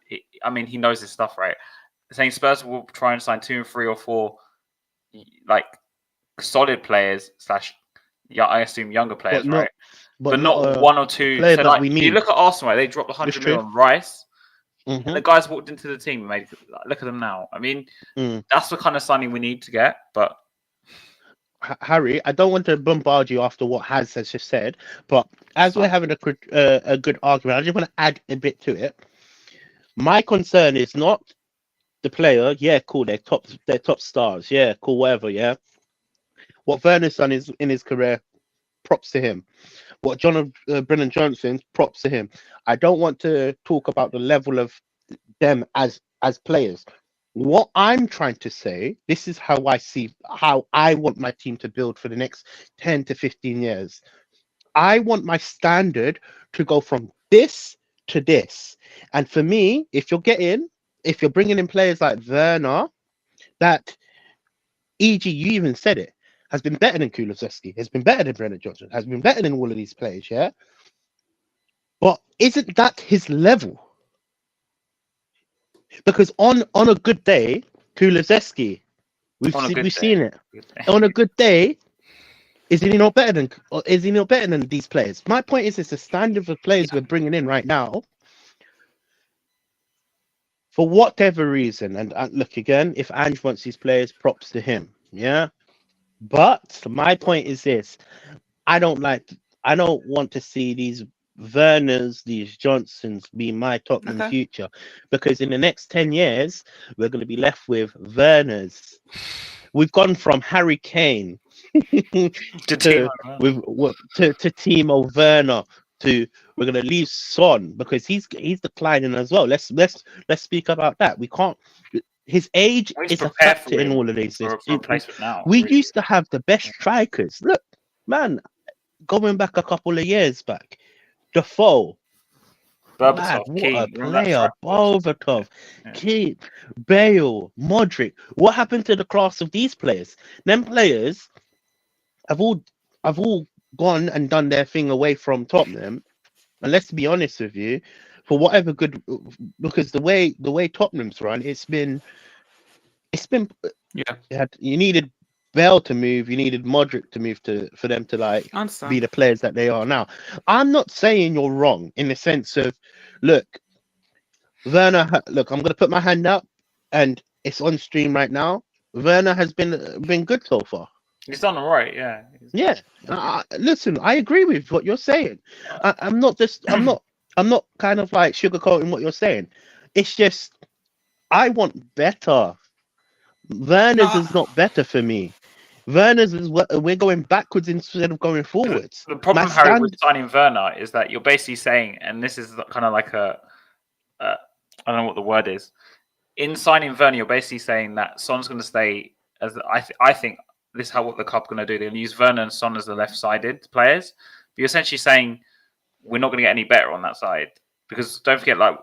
he knows his stuff, right? Saying Spurs will try and sign 2 and 3 or 4 like solid players / I assume younger players, right? But not 1 or 2. So like, you look at Arsenal, right? They dropped 100 million on Rice, and the guys walked into the team and made. Look at them now. I mean, that's the kind of signing we need to get. But Harry, I don't want to bombard you after what Has has just said, but as we're having a good argument, I just want to add a bit to it. My concern is not the player. Yeah, cool. They're top stars. Yeah, cool. Whatever. Yeah. What Werner's done is in his career, props to him. What Brennan Johnson, props to him. I don't want to talk about the level of them as players. What I'm trying to say, this is how I want my team to build for the next 10 to 15 years. I want my standard to go from this to this. And for me, if you're bringing in players like Werner, that, e.g., you even said it, has been better than Kulusevski, has been better than Brennan Johnson, has been better than all of these players, yeah? But isn't that his level? Because on a good day, Kulusevski, we've seen it. On a good day, is he not better than these players? My point is, it's the standard of players we're bringing in right now. For whatever reason, and look again, if Ange wants these players, props to him, yeah. But my point is this: I don't want to see these Werners, these Johnsons be my Tottenham future, because in the next 10 years we're going to be left with Werners. We've gone from Harry Kane to Timo Werner to we're going to leave Son because he's declining as well. Let's speak about that. We can't. His age is a factor in all of these. We used to have the best strikers. Look, man, going back a couple of years back, Defoe, man, what a player! Berbatov, Keane, Bale, Modric. What happened to the class of these players? Them players have all gone and done their thing away from Tottenham. And let's be honest with you, for whatever good, because the way Tottenham's run, it's been you needed Bale to move, you needed Modric to move for them to be the players that they are now. I'm not saying you're wrong in the sense of, look, Werner. Look, I'm going to put my hand up, and it's on stream right now. Werner has been good so far. He's done all right, yeah. Yeah. Listen, I agree with what you're saying. I'm not kind of like sugarcoating what you're saying. It's just I want better. Werner's is not better for me. Werner's is we're going backwards instead of going forwards. The problem, Harry, with signing Werner is that you're basically saying, and this is kind of like I don't know what the word is. In signing Werner, you're basically saying that Son's going to stay as I think this is what the club's going to do. They're going to use Werner and Son as the left-sided players. But you're essentially saying we're not going to get any better on that side because don't forget, like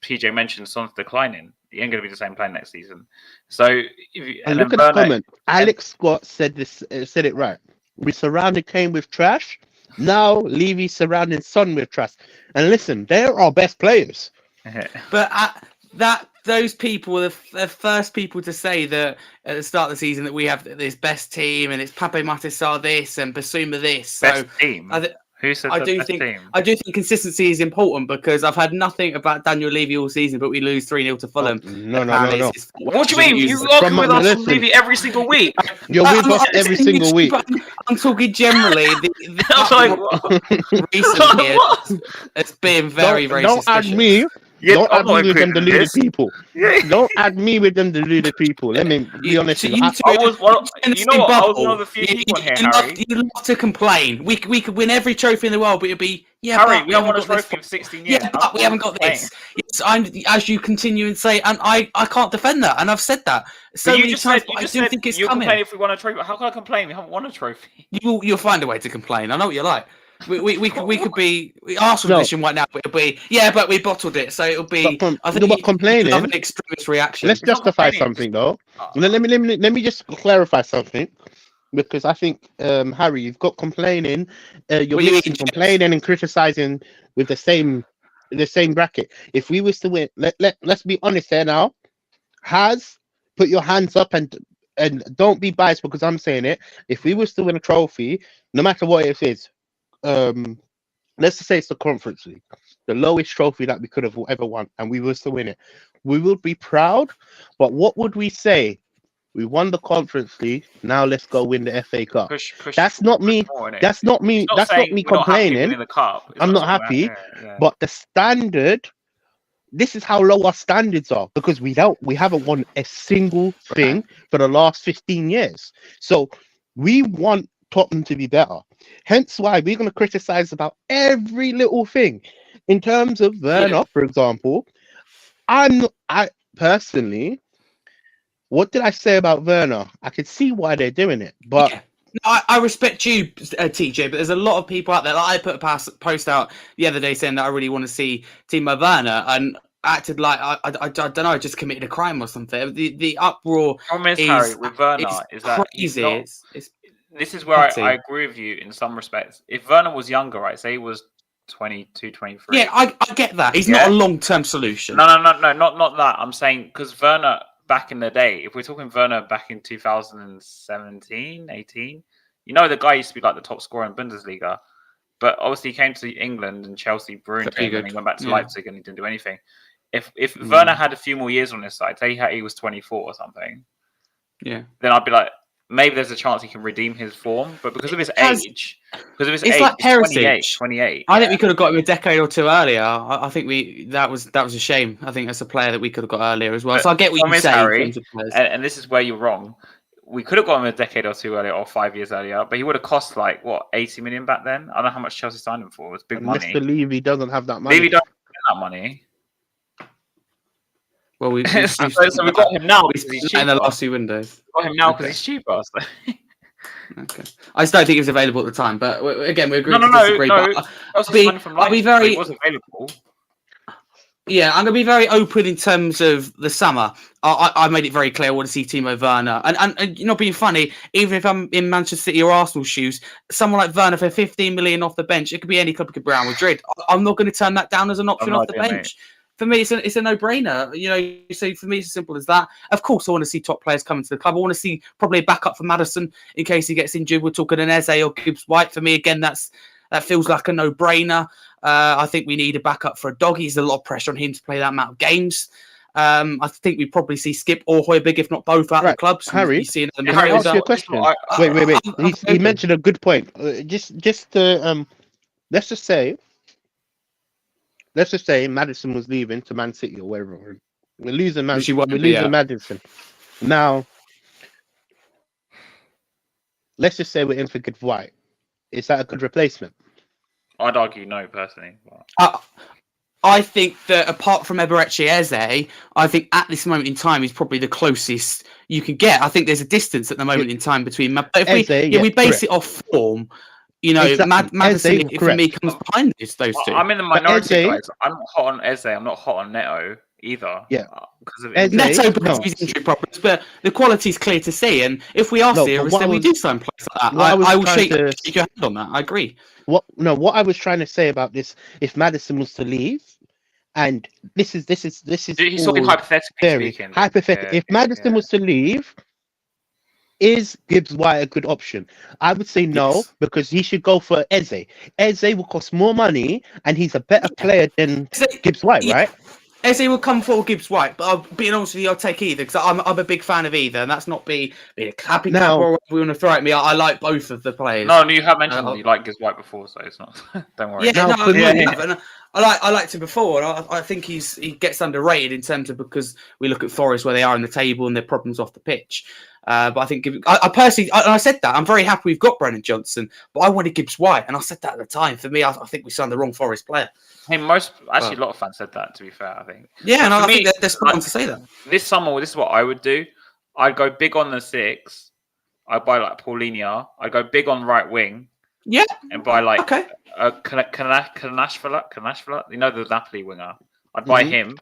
PJ mentioned, Son's declining. He ain't going to be the same player next season. So and look at the comment. Alex Scott said this. Said it right. We surrounded Kane with trash. Now Levy surrounding Son with trash. And listen, they're our best players. But those people were the first people to say that at the start of the season that we have this best team and it's Pape Matar this and Basuma this. Best team. Who said I do think consistency is important because I've had nothing about Daniel Levy all season, but we lose 3-0 to Fulham. No. What do you mean? You argue with us on Levy every single week. You're with us every single week. I'm talking generally. Recent years, it's been very Don't suspicious. add me. Don't add me with them deluded people. Don't add me with them deluded people. Let me be honest. I was one of the few people here, Harry. You love to complain. We could win every trophy in the world, but it'd be Harry, we haven't won a trophy in 16 years. Yeah, but we haven't got this. Yes, as you continue and say, and I can't defend that, and I've said that so many times. I do think it's coming. Complain if we won a trophy. How can I complain? We haven't won a trophy. You'll find a way to complain. I know what you're like. We could be Arsenal position right now. It'll be but we bottled it, so it'll be. I think complaining. Have an extremist reaction. Let's justify something though. Let me just clarify something, because I think Harry, you've got complaining. You're complaining and criticizing with the same bracket. If we was to win, let's be honest here now. Put your hands up and don't be biased because I'm saying it. If we was to win a trophy, no matter what it is. Let's just say it's the Conference League, the lowest trophy that we could have ever won, and we was to win it. We would be proud, but what would we say? We won the Conference League. Now let's go win the FA Cup. That's not me. That's not me. That's not me complaining. I'm not happy, but the standard. This is how low our standards are because we haven't won a single thing for the last 15 years. So we want Tottenham to be better. Hence why we're going to criticize about every little thing. In terms of Werner, for example, I personally, what did I say about Werner? I could see why they're doing it, but I respect you, TJ, but there's a lot of people out there. Like I put a post out the other day saying that I really want to see Timo Werner and acted like I don't know, just committed a crime or something. The uproar is Harry, with Werner is that crazy. This is where I agree with you in some respects. If Werner was younger, right, say he was 22, 23. Yeah, I get that. He's not a long-term solution. No, not that. I'm saying because Werner back in the day, if we're talking Werner back in 2017, 18, the guy used to be like the top scorer in Bundesliga. But obviously he came to England and Chelsea ruined him and he went back to Leipzig and he didn't do anything. If Werner had a few more years on his side, say he was 24 or something, then I'd be like, maybe there's a chance he can redeem his form, but because of his age, it's like heritage. 28. I think we could have got him a decade or two earlier. I think that was a shame. I think that's a player that we could have got earlier as well. So I get what you say, Harry, and this is where you're wrong. We could have got him a decade or two earlier or 5 years earlier, but he would have cost 80 million back then. I don't know how much Chelsea signed him for. It was big money. Mr. Levy doesn't have that money. Levy doesn't have that money. Well, we got him now because he's cheaper. In the last 2 windows. We got him now because he's cheaper. So. Okay. I just don't think it was available at the time, but again, we agree to disagree. No. I'll be very. It was available. Yeah, I'm going to be very open in terms of the summer. I made it very clear I want to see Timo Werner. And not being funny, even if I'm in Manchester City or Arsenal shoes, someone like Werner for 15 million off the bench, it could be any club, it could be Real Madrid. I'm not going to turn that down as an option off the bench. Mate. For me, it's a no-brainer. So for me, it's as simple as that. Of course, I want to see top players coming to the club. I want to see probably a backup for Maddison in case he gets injured. We're talking an Eze or Gibbs-White. For me, again, that feels like a no-brainer. I think we need a backup for a doggy. There's a lot of pressure on him to play that amount of games. I think we probably see Skip or Højbjerg, if not both, out of the club. So Harry, can I ask you a question? Wait. He mentioned a good point. Let's just say Maddison was leaving to Man City or wherever. We're losing Maddison. Now, let's just say we're in for Gibbs White. Is that a good replacement? I'd argue no, personally. But... I think that apart from Eberechi Eze, I think at this moment in time he's probably the closest you can get. I think there's a distance at the moment in time between. But if we base it off form, you know, Exactly. Maddison Eze, for me comes behind those two. I'm in the minority, Eze- guys. I'm not hot on Eze. I'm not hot on Neto either. Yeah. Because of Eze- Neto because no. of his injury problems, but the quality's clear to see. And if we are serious, then we do sign players like that. I will shake your hand on that. I agree. What I was trying to say about this, if Maddison was to leave, and this is He's talking hypothetically speaking. Hypothetically, if Maddison was to leave, is Gibbs White a good option? I would say no, because he should go for Eze. Eze will cost more money, and he's a better player than Gibbs White, right? Eze will come for Gibbs White, but being honest with you, I'll take either because I'm a big fan of either, and that's not being a happy now. Or we want to throw at me. I like both of the players. No, you have mentioned you like Gibbs White before, so it's not. Don't worry. Yeah, I liked him before, and I think he gets underrated in terms of because we look at Forest where they are in the table and their problems off the pitch. But I think I personally, I said that I'm very happy we've got Brennan Johnson, but I wanted Gibbs White, and I said that at the time. For me, I think we signed the wrong Forest player. I mean, a lot of fans said that. To be fair, I think. Yeah, and I think they're spot on to say that. This summer, this is what I would do. I'd go big on the 6. I'd buy like Paulinho. I'd go big on right wing. Yeah, and buy like Kanashvili. You know the Napoli winger. I'd buy him.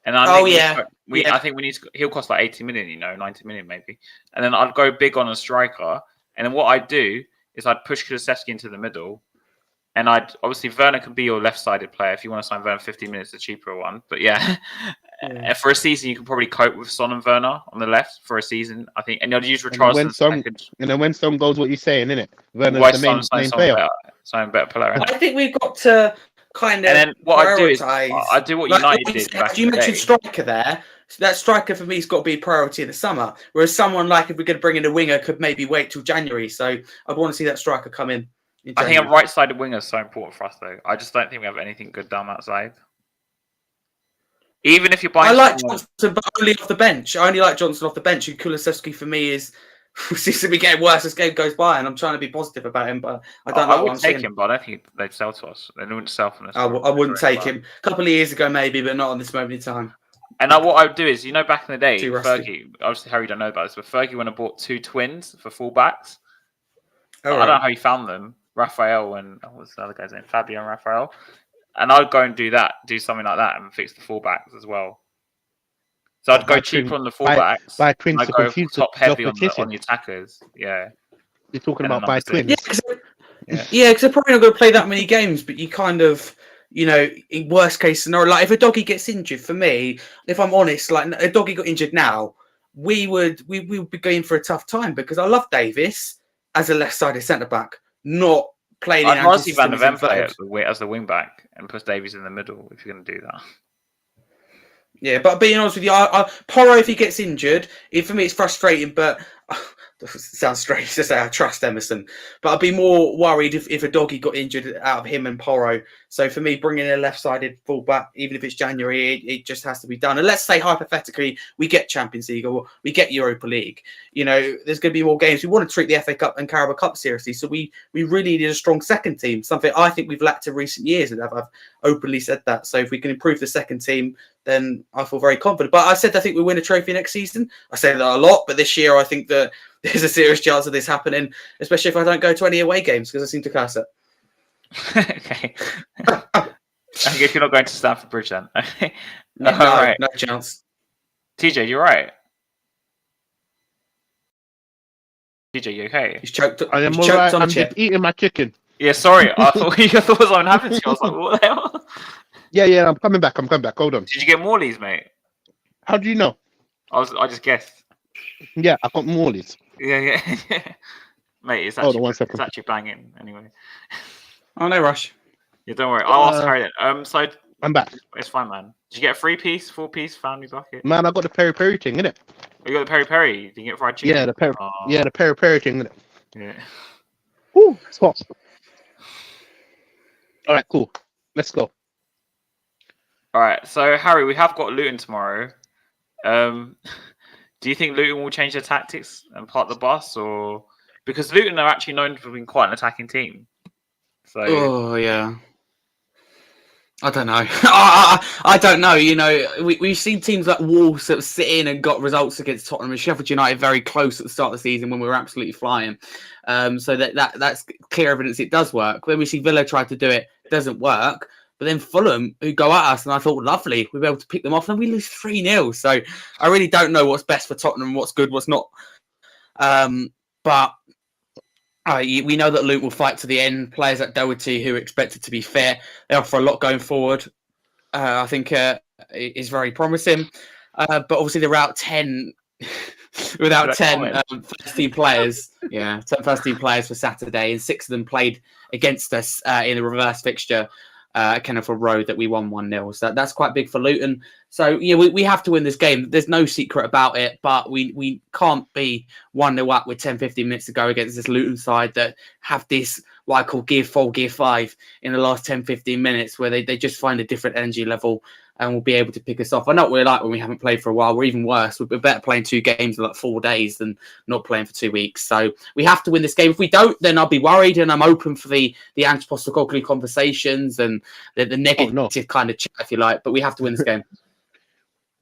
And I think he'll cost like 80 million, 90 million maybe. And then I'd go big on a striker. And then what I'd do is I'd push Kulusevski into the middle. And obviously Werner could be your left-sided player if you want to sign Werner 50 minutes, a cheaper one. But for a season you can probably cope with Son and Werner on the left for a season, I think. And you'd use Richarlison. And then when Son goes, what you're saying, innit? Werner's the main player. Sign a better player. I think we've got to kind of. And then what I do is I do what United did. You mentioned striker there. So that striker for me has got to be a priority in the summer. Whereas someone like if we're going to bring in a winger could maybe wait till January. So I'd want to see that striker come in. I think a right-sided winger is so important for us, though. I just don't think we have anything good down that side. Even if you're buying, I like Johnson, but only off the bench. I only like Johnson off the bench. And Kulusevski for me seems to be getting worse as game goes by. And I'm trying to be positive about him, but I don't know. I would take him, but I don't think they'd sell to us. They wouldn't sell from us. I wouldn't take him. A couple of years ago, maybe, but not on this moment in time. And what I would do is, back in the day, Fergie. Obviously, Harry don't know about this, but Fergie went and bought 2 twins for fullbacks. I don't know how he found them. Raphael and what's the other guy's name? Fabio and Raphael. And I'd go and do something like that and fix the fullbacks as well. So I'd go cheaper on the fullbacks. By principle, I'd go top heavy on the attackers. Yeah. You're talking about by twins. Yeah, because they're probably not going to play that many games, but you kind of, in worst case scenario, like if a doggy gets injured, for me, if I'm honest, like a doggy got injured now, we would be going for a tough time because I love Davis as a left-sided centre-back. Not playing. I'd rather see Van der Ven play as the wing back and push Davies in the middle if you're going to do that. Yeah, but being honest with you, Porro, if he gets injured, for me it's frustrating. But it sounds strange to say I trust Emerson, but I'd be more worried if a doggy got injured out of him and Porro. So for me, bringing in a left-sided fullback, even if it's January, it just has to be done. And let's say hypothetically we get Champions League or we get Europa League. There's going to be more games. We want to treat the FA Cup and Carabao Cup seriously, so we really need a strong second team. Something I think we've lacked in recent years, and I've openly said that. So if we can improve the second team, then I feel very confident. But I think we win a trophy next season. I say that a lot, but this year I think that there's a serious chance of this happening, especially if I don't go to any away games because I seem to curse it. Okay. I guess you're not going to Stamford Bridge then. No, right. No chance. TJ, you're right. TJ, you okay? He's choked. I am all right. I'm just eating my chicken. Yeah, sorry. I thought something happened to you. I was like, what the hell? Yeah, I'm coming back. Hold on. Did you get Morley's, mate? How do you know? I just guessed. Yeah, I got Morley's. Yeah. Mate, it's actually banging anyway. Oh, no rush. Yeah, don't worry. I'll ask Harry then. So I'm back. It's fine, man. Did you get a 3-piece, 4-piece family bucket? Man, I got the peri-peri thing, innit? You got the peri-peri? Did you get fried chicken? Yeah, the peri-peri thing, innit? Yeah. Woo, it's hot. All right, cool. Let's go. All right, so Harry, we have got Luton tomorrow. Do you think Luton will change their tactics and park the bus, or because Luton are actually known for being quite an attacking team. So Oh yeah. I don't know. I don't know. You know, we've seen teams like Wolves sort of sit in and got results against Tottenham and Sheffield United very close at the start of the season when we were absolutely flying. So that's clear evidence it does work. When we see Villa try to do it, it doesn't work. But then Fulham, who go at us, and I thought, lovely, we'll be able to pick them off, and we lose 3-0. So I really don't know what's best for Tottenham, what's good, what's not. But we know that Luke will fight to the end. Players like Doherty, who are expected to be fair, they offer a lot going forward. I think is very promising. But obviously, they're out 10 without 10 first-team players. Yeah, 10 first-team players for Saturday, and 6 of them played against us in the reverse fixture. Kennethville Road that we won 1-0. So that's quite big for Luton. So yeah, we have to win this game. There's no secret about it, but we can't be 1-0 up with 10-15 minutes to go against this Luton side that have this what I call gear 4, gear 5 in the last 10-15 minutes where they just find a different energy level and will be able to pick us off. I know what we're like when we haven't played for a while. We're even worse. We're better playing 2 games in like 4 days than not playing for 2 weeks. So we have to win this game. If we don't, then I'll be worried, and I'm open for the Ange Postecoglou conversations and the negative kind of chat, if you like. But we have to win this game.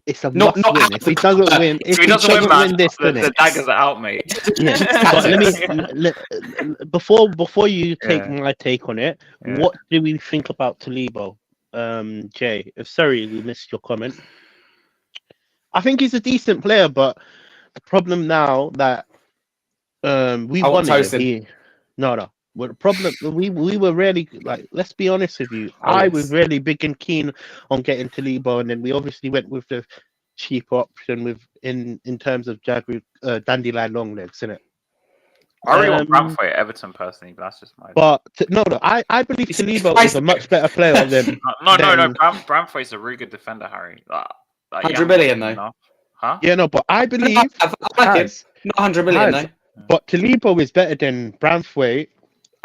It's a must win. If he doesn't win, this, the daggers are out, mate. Yeah. But before you take my take on it, what do we think about Talibo? Jay, sorry we missed your comment. I think he's a decent player, but the problem now that we won it. No. Well, the problem we were really like. Let's be honest with you. I was really big and keen on getting Talibo, and then we obviously went with the cheaper option with in terms of Dandelion long legs, innit? I really want Bramford at Everton personally, but that's just my. But I believe Talibo is a much better player than. No. Bramford is a really good defender, Harry. 100 million though. Huh? Yeah, no, but I believe not 100 million though. But Talibo is better than Bramford.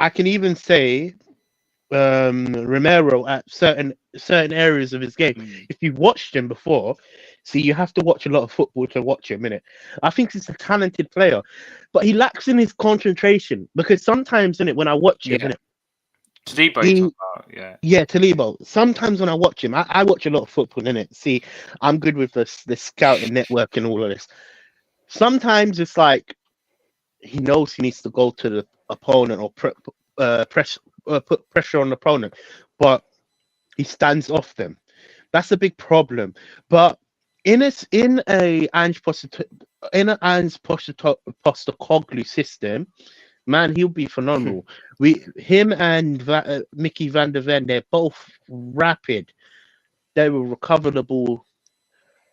I can even say Romero at certain areas of his game. If you've watched him before, see, you have to watch a lot of football to watch him, innit? I think he's a talented player, but he lacks in his concentration because sometimes, innit, when I watch him, innit, Talibo, Talibo. Sometimes when I watch him, I watch a lot of football, innit? See, I'm good with the scouting network and all of this. Sometimes it's like he knows he needs to go to the opponent or put pressure on the opponent, but he stands off them. That's a big problem. But in an Ange Postecoglou system, man, he'll be phenomenal. Him and Mickey van der Ven, they're both rapid. They will recover the ball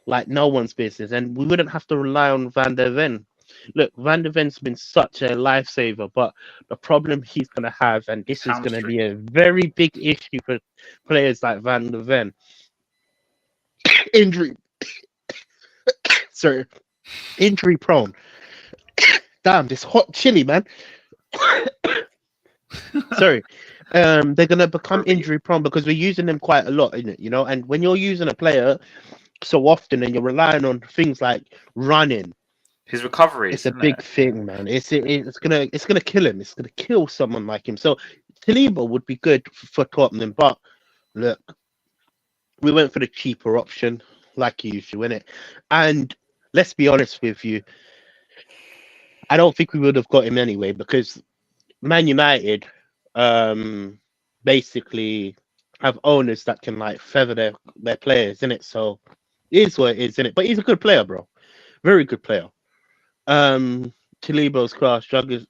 like no one's business, and we wouldn't have to rely on Van der Ven. Look, Van der Ven's been such a lifesaver, but the problem he's going to have, and this is going to be a very big issue for players like Van der Ven, injury prone. Damn, this hot chili, man. Sorry. They're going to become injury prone because we're using them quite a lot, isn't it? You know, and when you're using a player so often and you're relying on things like running, his recovery, it's a big thing, man. It's gonna kill him. It's gonna kill someone like him. So Talibo would be good for Tottenham, but look, we went for the cheaper option, like usual, innit? And let's be honest with you, I don't think we would have got him anyway because Man United basically have owners that can like feather their players, innit? So it is what it is, innit? But he's a good player, bro. Very good player. Talibo's class, Draggers.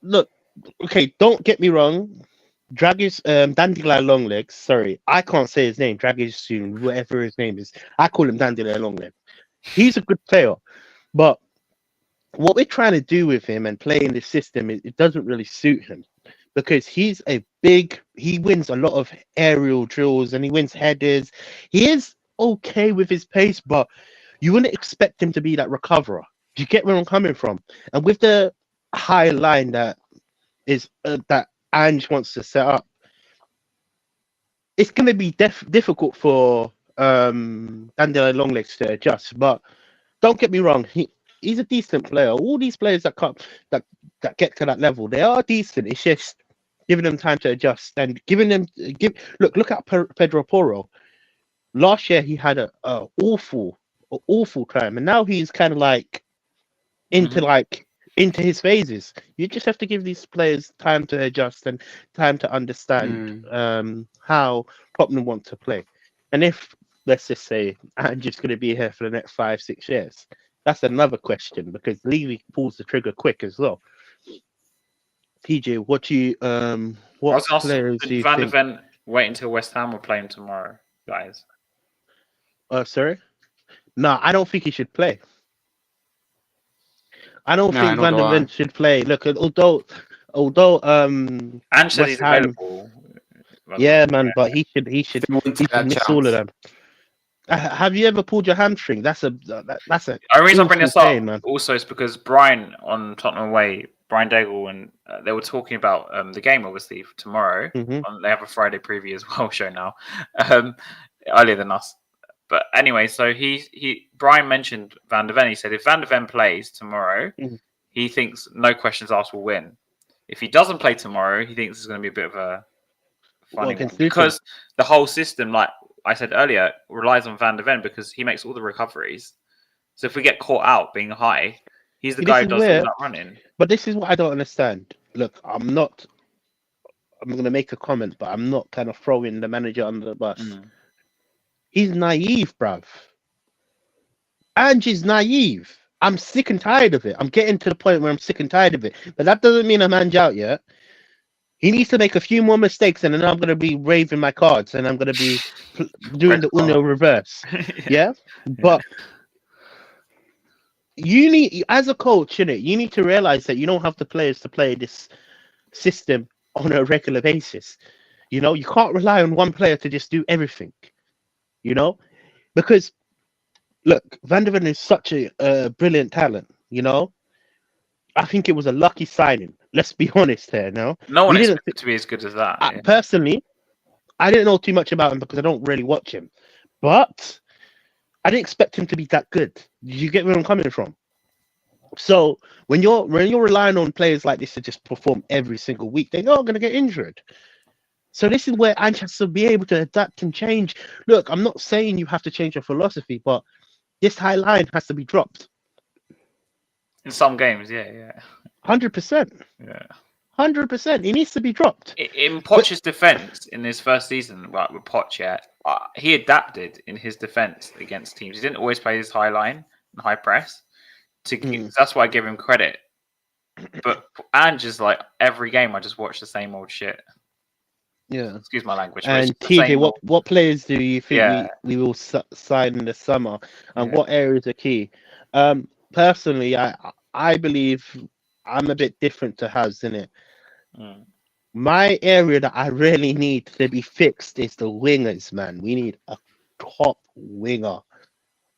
Look, okay, don't get me wrong. Draggers, Dandelion Longlegs. Sorry, I can't say his name. Draggers soon, whatever his name is. I call him Dandelion Longlegs. He's a good player, but what we're trying to do with him and play in this system, it doesn't really suit him because he wins a lot of aerial drills and he wins headers. He is okay with his pace, but you wouldn't expect him to be that recoverer. Do you get where I'm coming from? And with the high line that is that Ange wants to set up, it's going to be difficult for Dandelion Longlegs to adjust. But don't get me wrong, he's a decent player. All these players that come that get to that level, they are decent. It's just giving them time to adjust and giving them look at Pedro Porro. Last year he had a awful time, and now he's kind of like into his phases. You just have to give these players time to adjust and time to understand how Tottenham want to play. And if, let's just say, I'm just going to be here for the next 5-6 years, that's another question, because Levy pulls the trigger quick as well. TJ, what players do you Van de think? Ven wait until West Ham will play him tomorrow, guys? Sorry? No, I don't think he should play. I don't think nor Van do der I. Ven should play. Look, although Ange said West he's Ham, available. yeah, man, but he should They wouldn't take that miss all of chance. them. Have you ever pulled your hamstring? That's a The only reason I bring this awful up pain, man. also is because Brian on Tottenham Way, Brian Daigle, and they were talking about the game, obviously, for tomorrow. Mhm. They have a Friday preview as well, show now, earlier than us. But anyway, so Brian mentioned Van de Ven. He said if Van de Ven plays tomorrow, Mhm. he thinks no questions asked will win. If he doesn't play tomorrow, he thinks it's going to be a bit of a funny one, because the whole system, like I said earlier, relies on Van de Ven because he makes all the recoveries. So if we get caught out being high, he's the guy who does all that running. But this is what I don't understand. Look, I'm going to make a comment, but I'm not kind of throwing the manager under the bus. He's naive, bruv. Angie's naive. I'm sick and tired of it. I'm getting to the point where I'm sick and tired of it. But that doesn't mean I'm Ange out yet. He needs to make a few more mistakes, and then I'm going to be raving my cards, and I'm going to be doing the Uno reverse. Yeah? But you need, as a coach, you need to realize that you don't have the players to play this system on a regular basis. You can't rely on one player to just do everything. Because look, Van der Ven is such a brilliant talent. I think it was a lucky signing. Let's be honest here. No one expected to be as good as that. Personally, I didn't know too much about him because I don't really watch him, but I didn't expect him to be that good. You get where I'm coming from? So when you're relying on players like this to just perform every single week, they're not going to get injured. So this is where Ange has to be able to adapt and change. Look, I'm not saying you have to change your philosophy, but this high line has to be dropped. In some games, yeah. 100%. Yeah. 100%. He needs to be dropped. In Poch's defense in his first season, right, with Poch, he adapted in his defense against teams. He didn't always play his high line and high press. That's why I give him credit. But Ange is like, every game I just watch the same old shit. Yeah. Excuse my language. And TJ, what players do you think we will sign in the summer, and what areas are key? Personally, I believe I'm a bit different to Haz, in it. My area that I really need to be fixed is the wingers, man. We need a top winger.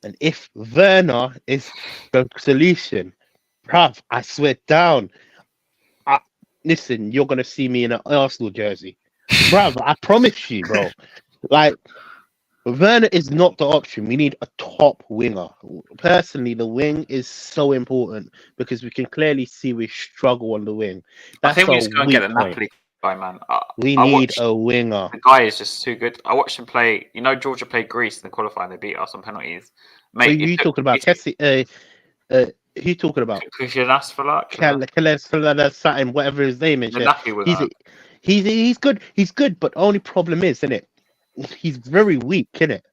And if Werner is the solution, bruv, I swear down. Listen, you're going to see me in an Arsenal jersey. Bruv, I promise you, bro. Like, Werner is not the option. We need a top winger. Personally, the wing is so important because we can clearly see we struggle on the wing. I think we just go and get the Napoli guy, man. We need a winger. The guy is just too good. I watched him play. Georgia played Greece in the qualifying. They beat us on penalties. Mate, who you talking about? Who you talking about? Kalasfalak? Whatever his name is. He's good. He's good, but the only problem is, isn't it? He's very weak, isn't it?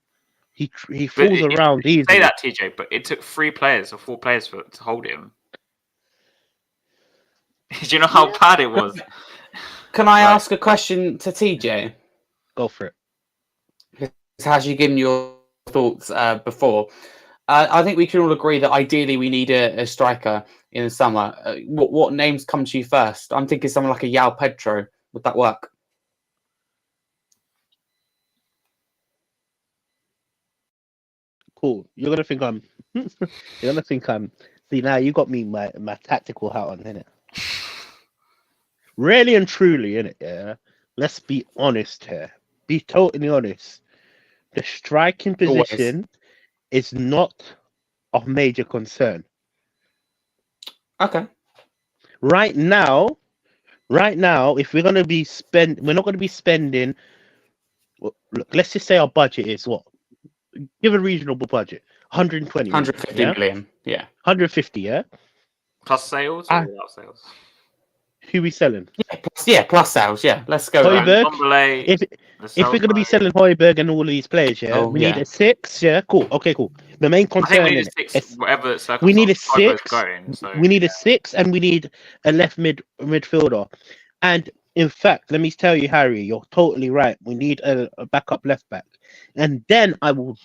He falls around easily. Say that, TJ, but it took 3 players or 4 players to hold him. Do you know how bad it was? Can I ask a question to TJ? Go for it. Has you given your thoughts before? I think we can all agree that ideally we need a striker in the summer. What names come to you first? I'm thinking someone like a João Pedro. Would that work? Cool. You're gonna think I'm. See, now you got me my tactical hat on, innit? Really and truly, innit? Yeah. Let's be honest here. Be totally honest. The striking position is not of major concern. Okay. Right now, if we're gonna be we're not gonna be spending. Well, look, let's just say our budget is what? Give a reasonable budget. 120 million. 150 Yeah. million. Yeah. 150. Yeah. Plus sales or I, without sales? who we selling? Plus sales. Yeah. Let's go. Højbjerg. Ndombele, If we're gonna be selling Højbjerg and all of these players, yeah, we need a 6. Yeah, cool. Okay, cool. The main I think concern we need in a 6, whatever we need a circumstance 6. going. So We need a 6, and we need a left midfielder. And in fact, let me tell you, Harry, you're totally right. We need a backup left back, and then I will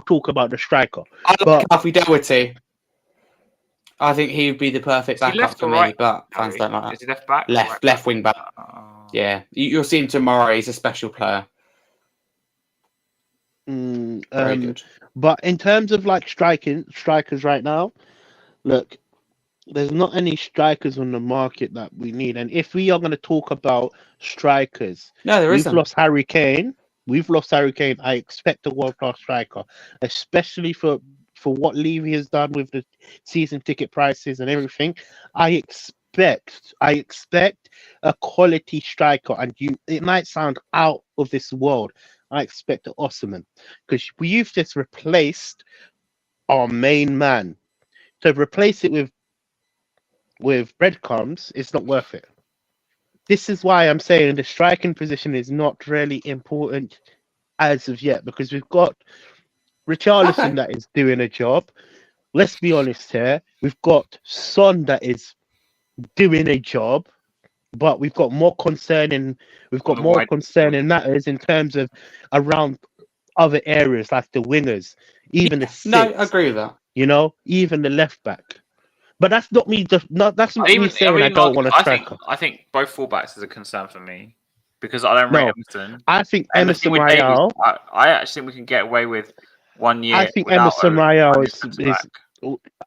talk about the striker. I like Alfie Doherty. I think he would be the perfect backup for me, right? but fans don't like that. Is he left back? Left wing back. Yeah, you'll see him tomorrow. He's a special player. Very good. But in terms of like strikers right now, look, there's not any strikers on the market that we need. And if we are going to talk about strikers, No, there isn't. We've lost Harry Kane. I expect a world-class striker, especially for what Levy has done with the season ticket prices and everything. I expect a quality striker, and it might sound out of this world. I expect an Osimhen, because we've just replaced our main man. To replace it with breadcrumbs, it's not worth it. This is why I'm saying the striking position is not really important as of yet, because we've got Richarlison that is doing a job. Let's be honest here. We've got Son that is doing a job, but we've got more concerning matters in terms of around other areas like the wingers, even the six, No, I agree with that. Even the left back. But that's not me. That's not me saying I don't want a striker. I think both fullbacks is a concern for me because I don't rate Emerson. I think Emerson Royale. I actually think we can get away with 1 year. I think Emerson Royale is.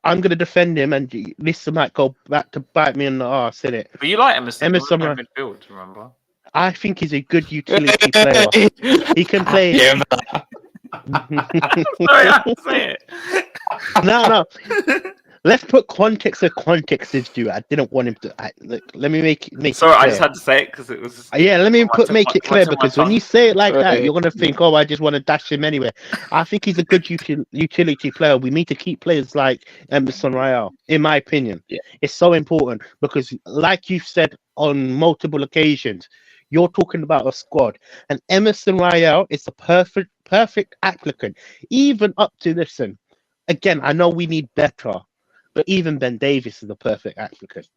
I'm going to defend him, and this might go back to bite me in the arse, innit? But you like Emerson. Emerson midfield, remember? I think he's a good utility player. He can play. Sorry, I have to say it. No. Let's put context where context is due. I didn't want him to. Let me make it. Sorry, clear. I just had to say it because it was. Let me make it clear, because when you say it like that, you're gonna think, "Oh, I just want to dash him anyway." I think he's a good utility player. We need to keep players like Emerson Royale, in my opinion. Yeah. It's so important because, like you've said on multiple occasions, you're talking about a squad, and Emerson Royale is the perfect applicant. Even up to listen, again, I know we need better. But even Ben Davies is the perfect applicant.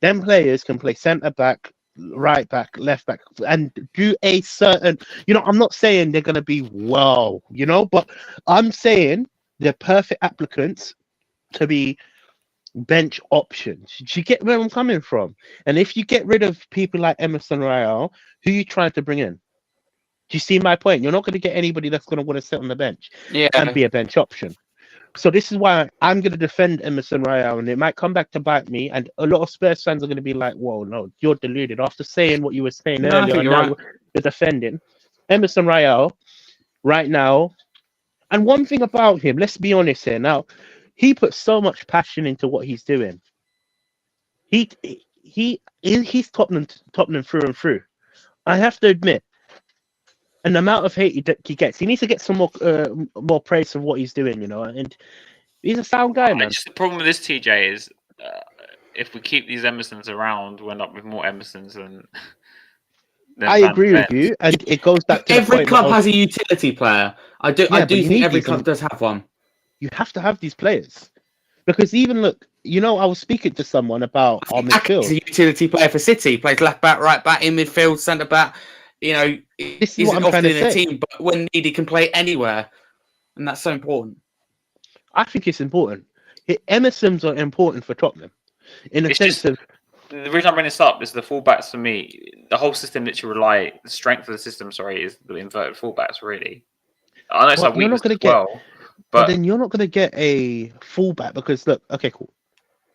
Them players can play centre back, right back, left back, and do a certain. I'm not saying they're gonna be but I'm saying they're perfect applicants to be bench options. Do you get where I'm coming from? And if you get rid of people like Emerson Royale, who are you trying to bring in? Do you see my point? You're not going to get anybody that's going to want to sit on the bench and be a bench option. So this is why I'm going to defend Emerson Royale, and it might come back to bite me. And a lot of Spurs fans are going to be like, "Whoa, no, you're deluded." After saying what you were saying earlier, and now you're defending Emerson Royale right now. And one thing about him, let's be honest here. Now, he puts so much passion into what he's doing. He's Tottenham through and through. I have to admit. And the amount of hate he gets, he needs to get some more praise for what he's doing, and he's a sound guy, man. Just the problem with this, TJ, is if we keep these Emersons around, we'll end up with more Emersons than I agree with you, and it goes back to every club has a utility player. I do think every club does have one. You have to have these players, because even look, I was speaking to someone about our midfield. He's a utility player for City. He plays left back, right back, in midfield, centre back. This is what I'm often trying to in a say. team, but when needed, he can play anywhere, and that's so important. I think it's important. Emersons are important for Tottenham, in the sense of. The reason I bring this up is the fullbacks for me. The whole system literally the strength of the system. is the inverted fullbacks. Really, I know it's like weakness as well, but then you're not going to get a fullback because look. Okay, cool.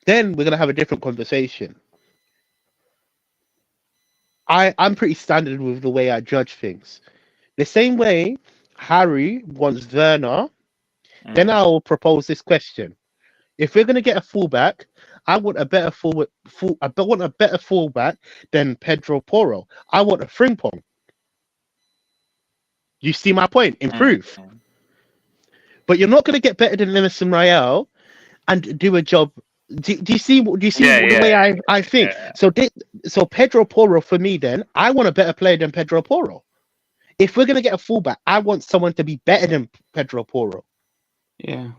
Then we're going to have a different conversation. I'm pretty standard with the way I judge things. The same way Harry wants Werner, then I will propose this question. If we're going to get a fullback, I want a better I want a better fullback than Pedro Porro. I want a Frimpong. You see my point? Improve. But you're not going to get better than Emerson Royale and do a job. Do you see the way I think? Yeah. So Pedro Porro for me, then I want a better player than Pedro Porro. If we're going to get a fullback, I want someone to be better than Pedro Porro. Yeah.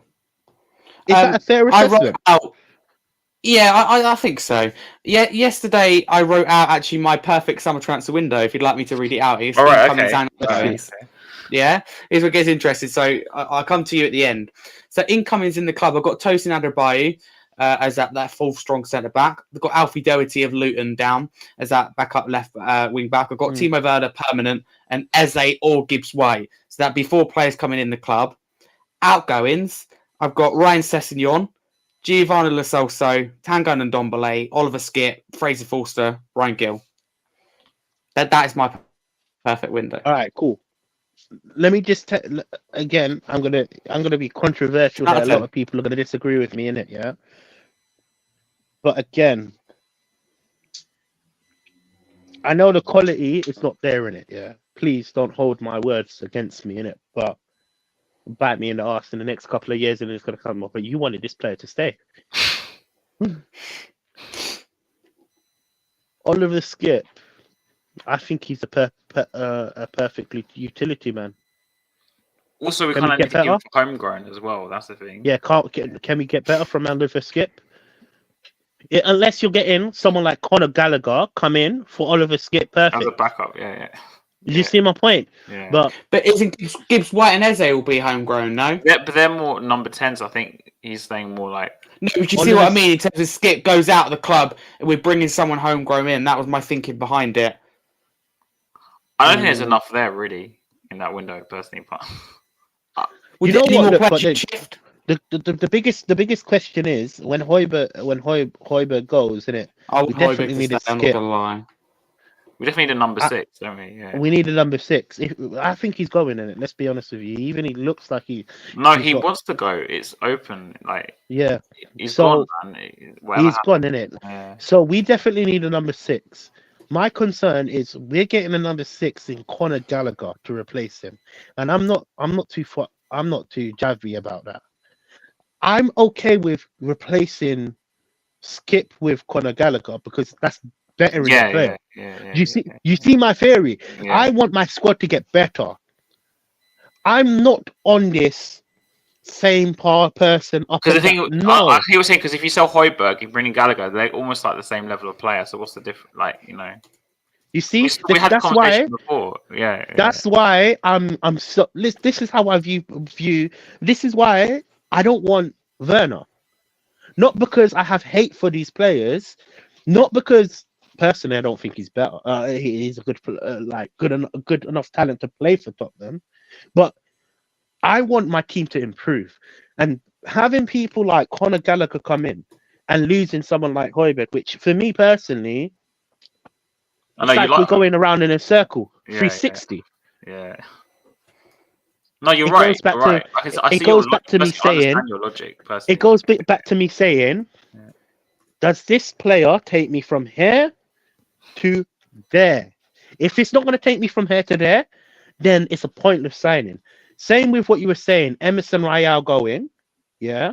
Is that a fair assessment? I wrote out. Yeah, I think so. Yeah, yesterday I wrote out actually my perfect summer transfer window. If you'd like me to read it out, it's incomings and outgoings. Yeah, here's what gets interesting. So I'll come to you at the end. So incomings in the club, I've got Tosin Adebayo as that full strong centre back. I've got Alfie Doherty of Luton down as that backup left wing back. I've got Timo Werner permanent and Eze or Gibbs White. So that'd be 4 players coming in the club. Outgoings, I've got Ryan Sessegnon, Giovanni Lo Celso, Tanguy Ndombele, Oliver Skipp, Fraser Forster, Ryan Gill. That is my perfect window. All right, cool. Let me just again. I'm gonna be controversial here. A lot of people are gonna disagree with me in it, yeah. But again, I know the quality is not there in it, yeah. Please don't hold my words against me in it, but bite me in the arse in the next couple of years and it's gonna come up. But you wanted this player to stay. Oliver Skipp, I think he's a perfectly utility man. Also, we kind of need to give homegrown as well. That's the thing. Yeah, can we get better from Oliver Skipp? Unless you're getting someone like Conor Gallagher come in for Oliver Skipp, perfect. As a backup, yeah. You see my point? Yeah. But isn't Gibbs White and Eze will be homegrown, no? Yeah, but they're more number 10s. I think he's saying more like. No, but you see what I mean? In terms of Skipp goes out of the club and we're bringing someone homegrown in. That was my thinking behind it. I don't think there's enough there really in that window, personally. But you know what? The biggest question is when Højbjerg goes, isn't it? We definitely need a Skipp. We definitely need a number 6, don't we? Yeah. We need a number 6. I think he's going in it. Let's be honest with you. Even he looks like he. No, he wants to go. It's open. Like he's gone. He's gone in it. Yeah. So we definitely need a number 6. My concern is we're getting a number 6 in Conor Gallagher to replace him, and I'm not too jabby about that. I'm okay with replacing Skipp with Conor Gallagher because that's better in the player. You see my theory. Yeah. I want my squad to get better. I'm not on this same person up. Because the thing, I he was saying, because if you sell Højbjerg, you bring in Gallagher, they're almost like the same level of player. So what's the difference? Like, you know. You see, we had that's why. Before. Yeah. That's why I'm so. This is how I view. This is why I don't want Werner. Not because I have hate for these players. Not because personally I don't think he's better. He's a good good enough talent to play for Tottenham, but I want my team to improve. And having people like Conor Gallagher come in and losing someone like Højbjerg, which for me personally. It's like we're going around in a circle, 360. Yeah. No, you're right. It goes back to me saying. Your logic, it goes back to me saying, does this player take me from here to there? If it's not going to take me from here to there, then it's a pointless signing. Same with what you were saying, Emerson Royale going, yeah,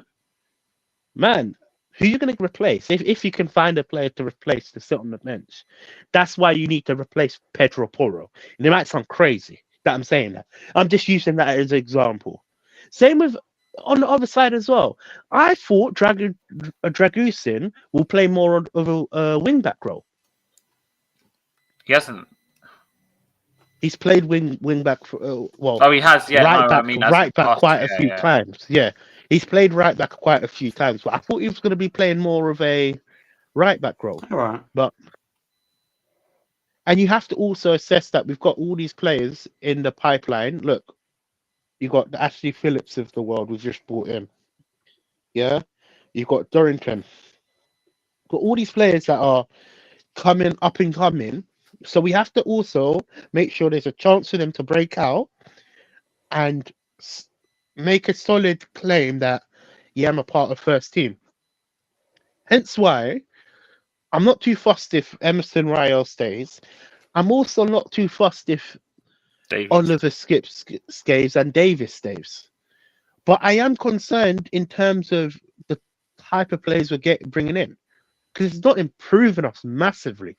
man. Who are you going to replace? If you can find a player to replace to sit on the bench, that's why you need to replace Pedro Porro. And it might sound crazy that I'm saying that. I'm just using that as an example. Same with on the other side as well. I thought Dragusin will play more of a wing-back role. He hasn't. He's played wing-back for, he has, yeah. Right back quite a few times, yeah. He's played right back quite a few times, but I thought he was going to be playing more of a right back role. All right. And you have to also assess that we've got all these players in the pipeline. Look, you've got the Ashley Phillips of the world we've just brought in. Yeah? You've got Dorrington. Got all these players that are up and coming. So we have to also make sure there's a chance for them to break out and make a solid claim that I'm a part of first team. Hence why I'm not too fussed if Emerson Royale stays. I'm also not too fussed if Davies. Oliver stays and Davis stays. But I am concerned in terms of the type of players we're bringing in, because it's not improving us massively.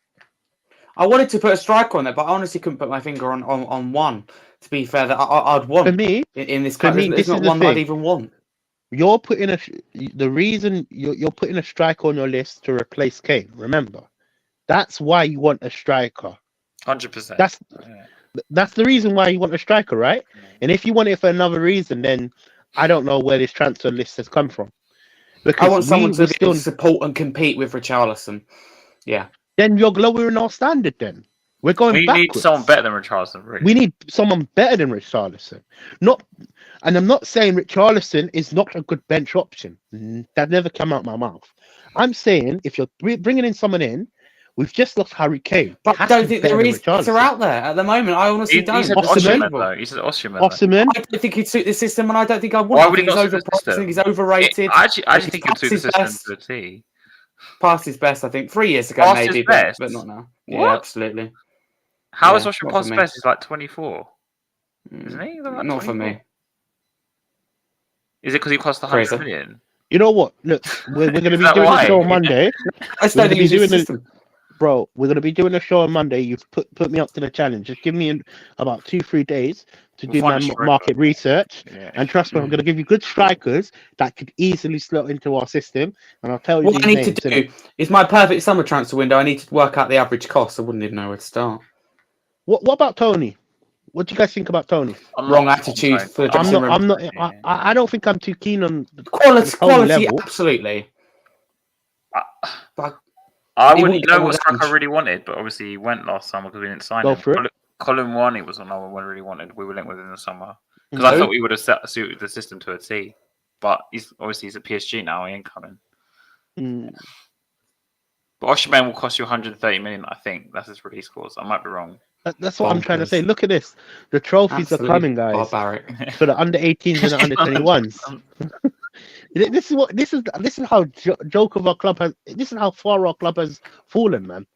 I wanted to put a striker on there, but I honestly couldn't put my finger on one. To be fair, that I'd want For me, in this for club. me, There's this not is the one that I'd thing. even want. You're putting the reason you're putting a striker on your list to replace Kane. Remember, that's why you want a striker. 100%. That's the reason why you want a striker, right? And if you want it for another reason, then I don't know where this transfer list has come from. Because I want someone to we're be able to support and compete with Richarlison. Yeah. Then you're lowering our standard. Then we're going We backwards. need someone better than Richarlison. Really. We need someone better than Richarlison. And I'm not saying Richarlison is not a good bench option. That never came out my mouth. I'm saying if you're bringing in someone in, we've just lost Harry Kane. But I don't think there is better out there at the moment. I honestly don't. He said Osimhen, though. He said Osimhen. Osimhen. I don't think he'd suit the system, and I don't think I want. Why I would think he he's not suit the overpriced. I system? think he's overrated. I actually think he'd suit the system to a T. Past his best, I think. 3 years ago, Past maybe, his best? but not now. What? Yeah, absolutely. How is Yeah, Osimhen not past for his me. best? He's like 24. Isn't he? Like Not for 24? me. Is it because he cost 100 million? You know what? Look, we're going to be that doing why? a show on Monday. I still think be he's doing the the- system. Bro, we're going to be doing a show on Monday. You've put me up to the challenge. Just give me about 2-3 days to We'll do find my a striker. market research. Yeah. And trust me, I'm going to give you good strikers that could easily slot into our system. And I'll tell you What I these need names. to do is my perfect summer transfer window. I need to work out the average cost. I wouldn't even know where to start. What about Tony? What do you guys think about Tony? Wrong attitude for the dressing room. I'm not. I don't think I'm too keen on Quality, level. absolutely. I He wouldn't wouldn't know go what with striker I Ange. really wanted, but obviously he went last summer because we didn't sign Go him. for it. Colin Warney was another one really wanted. We were linked with in the summer because I Who? thought we would have suited the system to a T. But he's at PSG now. He ain't coming. Mm. But Osimhen will cost you 130 million. I think that's his release clause. I might be wrong. That's what I'm trying to Bonkers. say. Look at this. The trophies Absolutely are coming, guys, barbaric. for the under 18s and the under 21s. This is how joke of our club has. This is how far our club has fallen, man.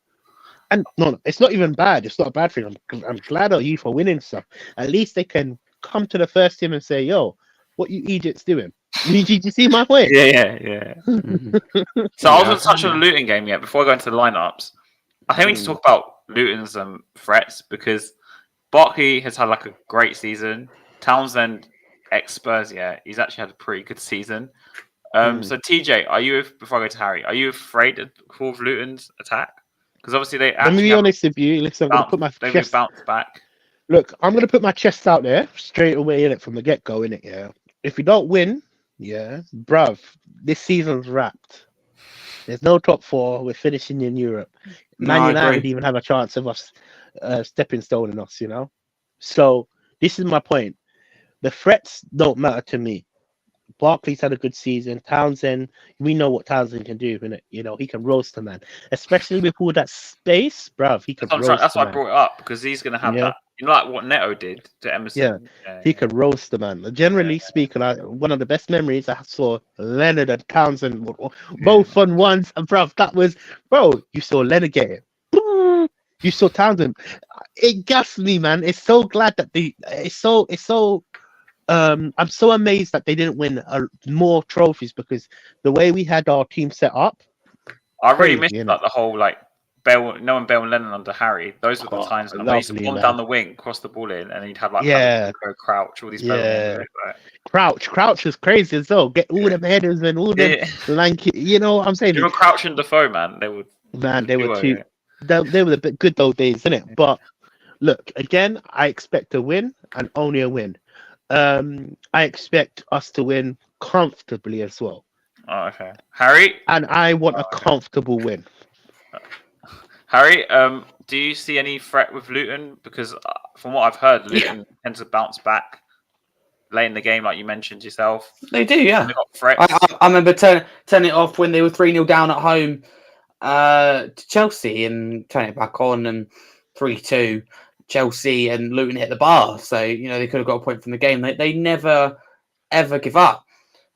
And no, it's not even bad. It's not a bad thing. I'm glad our youth are winning stuff. At least they can come to the first team and say, "Yo, what you Egypt's doing?" Did you see my point? Yeah. So I wasn't touch on the Luton game yet. Before I go into the lineups, I think we need to talk about Luton's threats because Barkley has had like a great season. Townsend, ex-Spurs, he's actually had a pretty good season. So TJ, before I go to Harry, are you afraid of Luton's attack? Because obviously they Let me be honest with you. Listen, I'm gonna put my chest. Bounced back. Look, I'm gonna put my chest out there straight away in it from the get-go, in it. Yeah. If we don't win, bruv, this season's wrapped. There's no top 4. We're finishing in Europe. Man United even have a chance of us stepping stone in us, you know. So this is my point. The threats don't matter to me. Barkley's had a good season. Townsend, we know what Townsend can do, innit? You know, he can roast a man, especially with all that space, bruv. He can roast. That's why I brought it up because he's going to have that. You know, like what Neto did to Emerson. He can roast the man. Generally speaking, one of the best memories I saw Leonard and Townsend both on ones, and bruv, that was you saw Leonard get it. You saw Townsend. It gassed me, man. It's so glad that I'm so amazed that they didn't win more trophies because the way we had our team set up. I really missed like the whole Bale and Lennon under Harry. Those were the times when they used to bomb down the wing, cross the ball in, and he'd have Crouch, all these players. Crouch was crazy as well. Get all them headers and all them lanky. You know what I'm saying? You know, Crouch and Defoe, man, they were too. They were the good old days, isn't it? But look, again, I expect a win and only a win. I expect us to win comfortably as well. Oh, okay. Harry? And I want a comfortable win. Harry, do you see any threat with Luton? Because from what I've heard, Luton tends to bounce back late in the game, like you mentioned yourself. They do, yeah. They got threats. I remember turning it off when they were 3-0 down at home to Chelsea and turning it back on and 3-2. Chelsea and Luton hit the bar, so you know they could have got a point from the game. They never ever give up,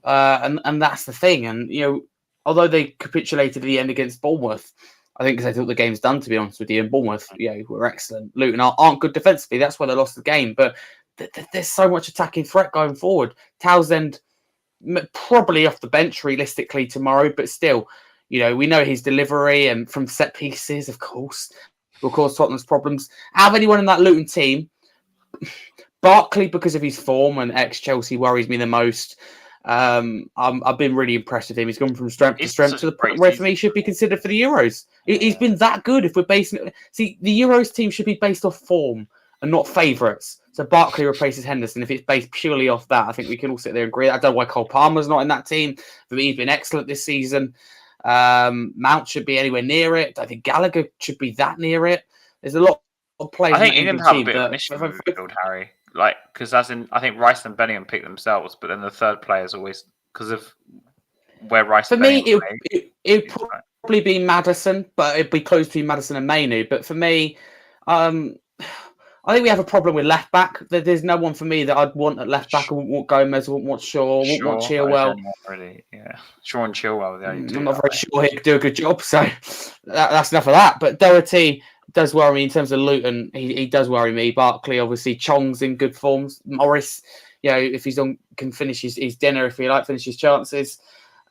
and that's the thing. And you know although they capitulated at the end against Bournemouth, I think because they thought the game's done, to be honest with you. And Bournemouth, were excellent. Luton aren't good defensively. That's why they lost the game. But there's so much attacking threat going forward. Townsend probably off the bench realistically tomorrow, but still, we know his delivery and from set pieces, of course, will cause Tottenham's problems. Out of anyone in that Luton team, Barkley, because of his form and ex-Chelsea, worries me the most. I've been really impressed with him. He's gone from strength to strength to the point where for me he should be considered for the Euros. He's been that good. If we're basing it, see, the Euros team should be based off form and not favourites. So Barkley replaces Henderson. If it's based purely off that, I think we can all sit there and agree. I don't know why Cole Palmer's not in that team. For me, he's been excellent this season. Mount should be anywhere near it. I think Gallagher should be that near it. There's a lot of players. I think in England the have a team, bit of an issue with midfield, Harry. Because I think Rice and Bellingham pick themselves, but then the third player is always because of where Rice. For and me, it would probably be Maddison, but it'd be close to Maddison and Mainu. But for me, I think we have a problem with left back. There's no one for me that I'd want at left back. I wouldn't want Gomez. I wouldn't want Shaw. I wouldn't want Chilwell. Really, yeah. Shaw and Chilwell. I'm not very sure he could do a good job. So that's enough of that. But Doherty does worry me in terms of Luton. He does worry me. Barkley, obviously, Chong's in good forms. Morris, if he's on, can finish his dinner, if he finish his chances.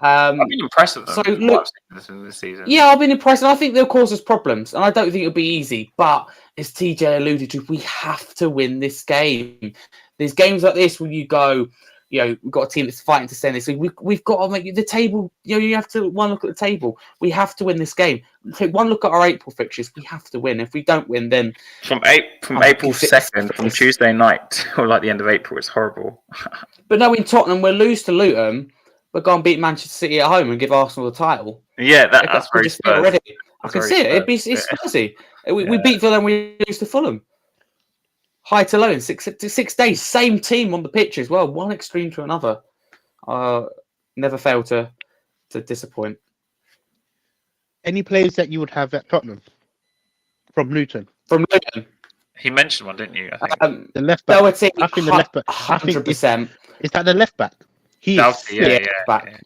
I've been impressed with them. So look, this season. Yeah, I've been impressed, and I think they'll cause us problems. And I don't think it'll be easy. But as TJ alluded to, we have to win this game. There's games like this where you go, we've got a team that's fighting to stay in this league. We've got to make the table. You have to one look at the table. We have to win this game. Take one look at our April fixtures. We have to win. If we don't win, then from April 2nd, from Tuesday night or the end of April, it's horrible. But no, in Tottenham, we'll lose to Luton. We'll go and beat Manchester City at home and give Arsenal the title. Yeah, that's very Spurs. Already. I can see it. It's Spursy. We beat Villa and we lose to Fulham. High to low in 6 days. Same team on the pitch as well. One extreme to another. Never fail to disappoint. Any players that you would have at Tottenham from Luton? From Luton. He mentioned one, didn't you? I think the left back. I think the left back. 100%. Is that the left back? He is sick.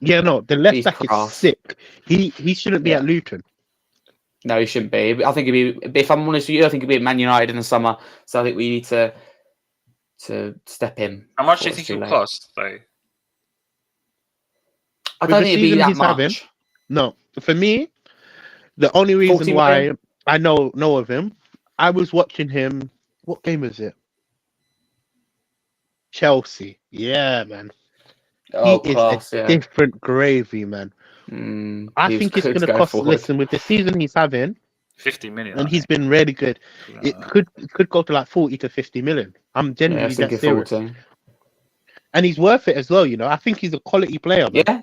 Yeah, no, the left back is sick. He shouldn't be at Luton. No, he shouldn't be. I think he'd be. If I'm honest with you, I think he'd be at Man United in the summer. So I think we need to step in. How much do you think it will cost, though? I don't think it'd be that much. No, for me, the only reason why I know of him, I was watching him. What game was it? Chelsea. Yeah, man. He is a different gravy, man. I think it's going to cost. Listen, with the season he's having, 50 million, and he's been really good. It could go to 40 to 50 million. I'm genuinely that serious, and he's worth it as well. I think he's a quality player, man. Yeah.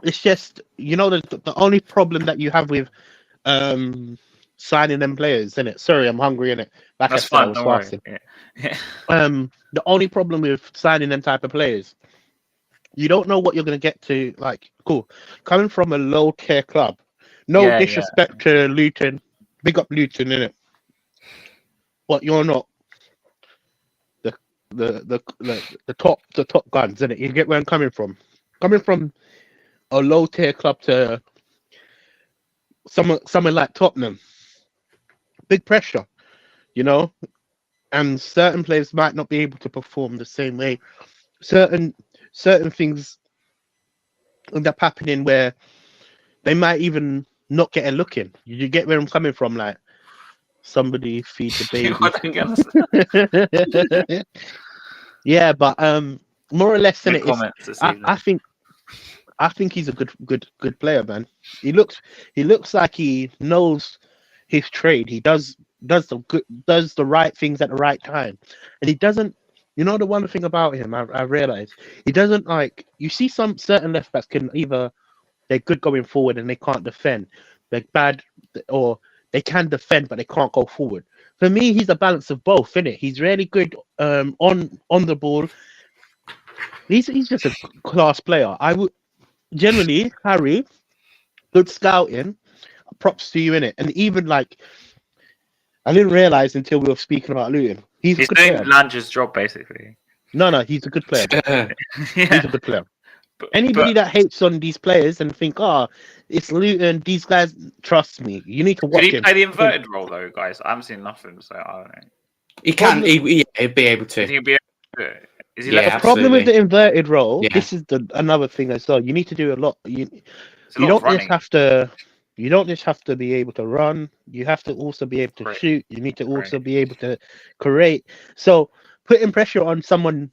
It's just the only problem that you have with signing them players, isn't it? Sorry, I'm hungry, innit? That's fine. Don't worry. Yeah. The only problem with signing them type of players, you don't know what you're going to get to. Cool, coming from a low tier club. No disrespect to Luton, big up Luton, innit? But you're not the top guns, innit? You get where I'm coming from. Coming from a low tier club to someone like Tottenham, big pressure, and certain players might not be able to perform the same way. Certain things end up happening where they might even not get a look in. You get where I'm coming from? Like somebody feed the baby. Yeah, but more or less, in it, I think he's a good player, man. He looks like he knows his trade. He does the right things at the right time, and he doesn't. The one thing about him, I realize he doesn't you see some certain left backs can either they're good going forward and they can't defend, they're bad, or they can defend but they can't go forward. For me, he's a balance of both, isn't it? He's really good on the ball. He's just a class player. I would generally, Harry, good scouting. Props to you, innit? And even I didn't realize until we were speaking about Luton. He's doing Lange's job, basically. No, he's a good player. He's a good player. Anybody that hates on these players and think, oh, it's Luton, these guys, trust me, you need to could watch he him. play the inverted role though, guys? I haven't seen nothing, so I don't know. He can. He'd be able to. Is he be able to do it? Is he Yeah, left? The problem with the inverted role, Yeah. this is another thing as well. You need to do a lot. It's a You lot of don't just running. have to. You don't just have to be able to run. You have to also be able to Correct. shoot. You need to also Correct. be able to create. So putting pressure on someone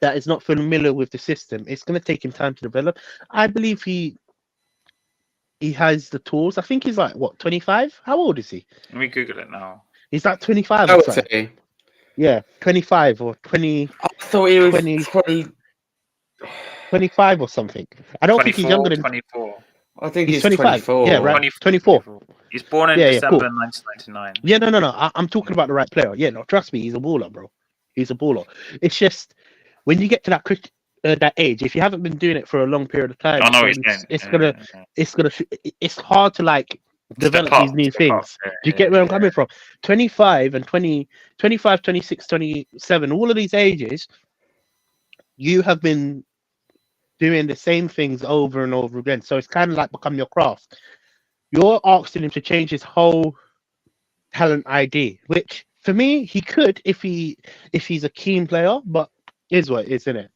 that is not familiar with the system, it's going to take him time to develop. I believe he has the tools. I think he's like what, 25? How old is he? Let me Google it now. He's like 25 I or would something. say. Yeah, 25 or 20. I thought he was 20. probably. 25 or something. I don't think he's younger than 24. I think he's he's 25. 24. Yeah, right. 24. 24. He's born in Yeah, December cool. 1999. Yeah, no. I'm talking about the right player. Yeah, no, trust me, he's a baller, bro. He's a baller. It's just when you get to that age, if you haven't been doing it for a long period of time, I know what then he's saying. it's hard to like develop these new things. Do you get where I'm coming from? 25 and 20, 25, 26, 27, all of these ages, you have been doing the same things over and over again. So it's kind of like become your craft. You're asking him to change his whole talent ID, which for me he could if he's a keen player, but is what it is, isn't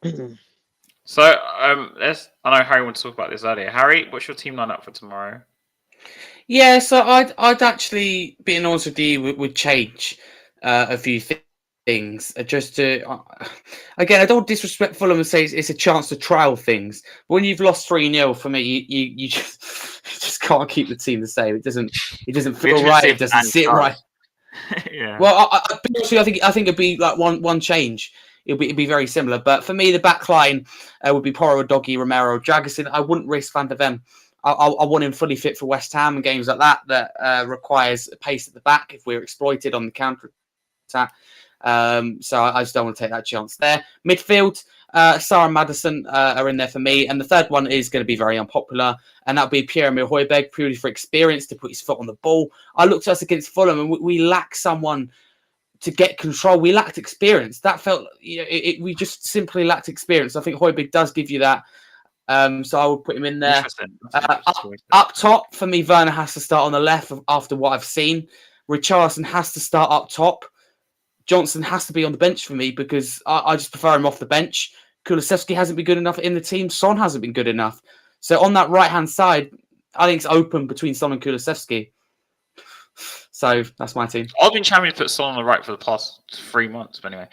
it? So I know Harry wanted to talk about this earlier. Harry, what's your team lineup for tomorrow? Yeah, so I'd actually, being honest with you, would change a few things just to. Again, I don't disrespect Fulham and say it's a chance to trial things, but when you've lost 3-0, for me, you just can't keep the team the same. It doesn't feel right. It doesn't sit right. Yeah. Well, I think it'd be like one change. It'd be very similar, but for me, the back line would be Porro, Doggy, Romero, Jagasin. I wouldn't risk Van der Ven. I want him fully fit for West Ham and games like that requires pace at the back if we're exploited on the counter attack. So I just don't want to take that chance there. Midfield, Sarah and Maddison are in there for me, and the third one is going to be very unpopular, and that'll be Pierre-Emile Højbjerg, purely for experience to put his foot on the ball. I looked at us against Fulham, and we lack someone to get control. We lacked experience. That felt we just simply lacked experience. I think Højbjerg does give you that. So I would put him in there. Up top, for me, Werner has to start on the left after what I've seen. Richarlison has to start up top. Johnson has to be on the bench for me because I just prefer him off the bench. Kulusevski hasn't been good enough in the team. Son hasn't been good enough. So on that right-hand side, I think it's open between Son and Kulusevski. So that's my team. I've been championing to put Son on the right for the past 3 months, but anyway.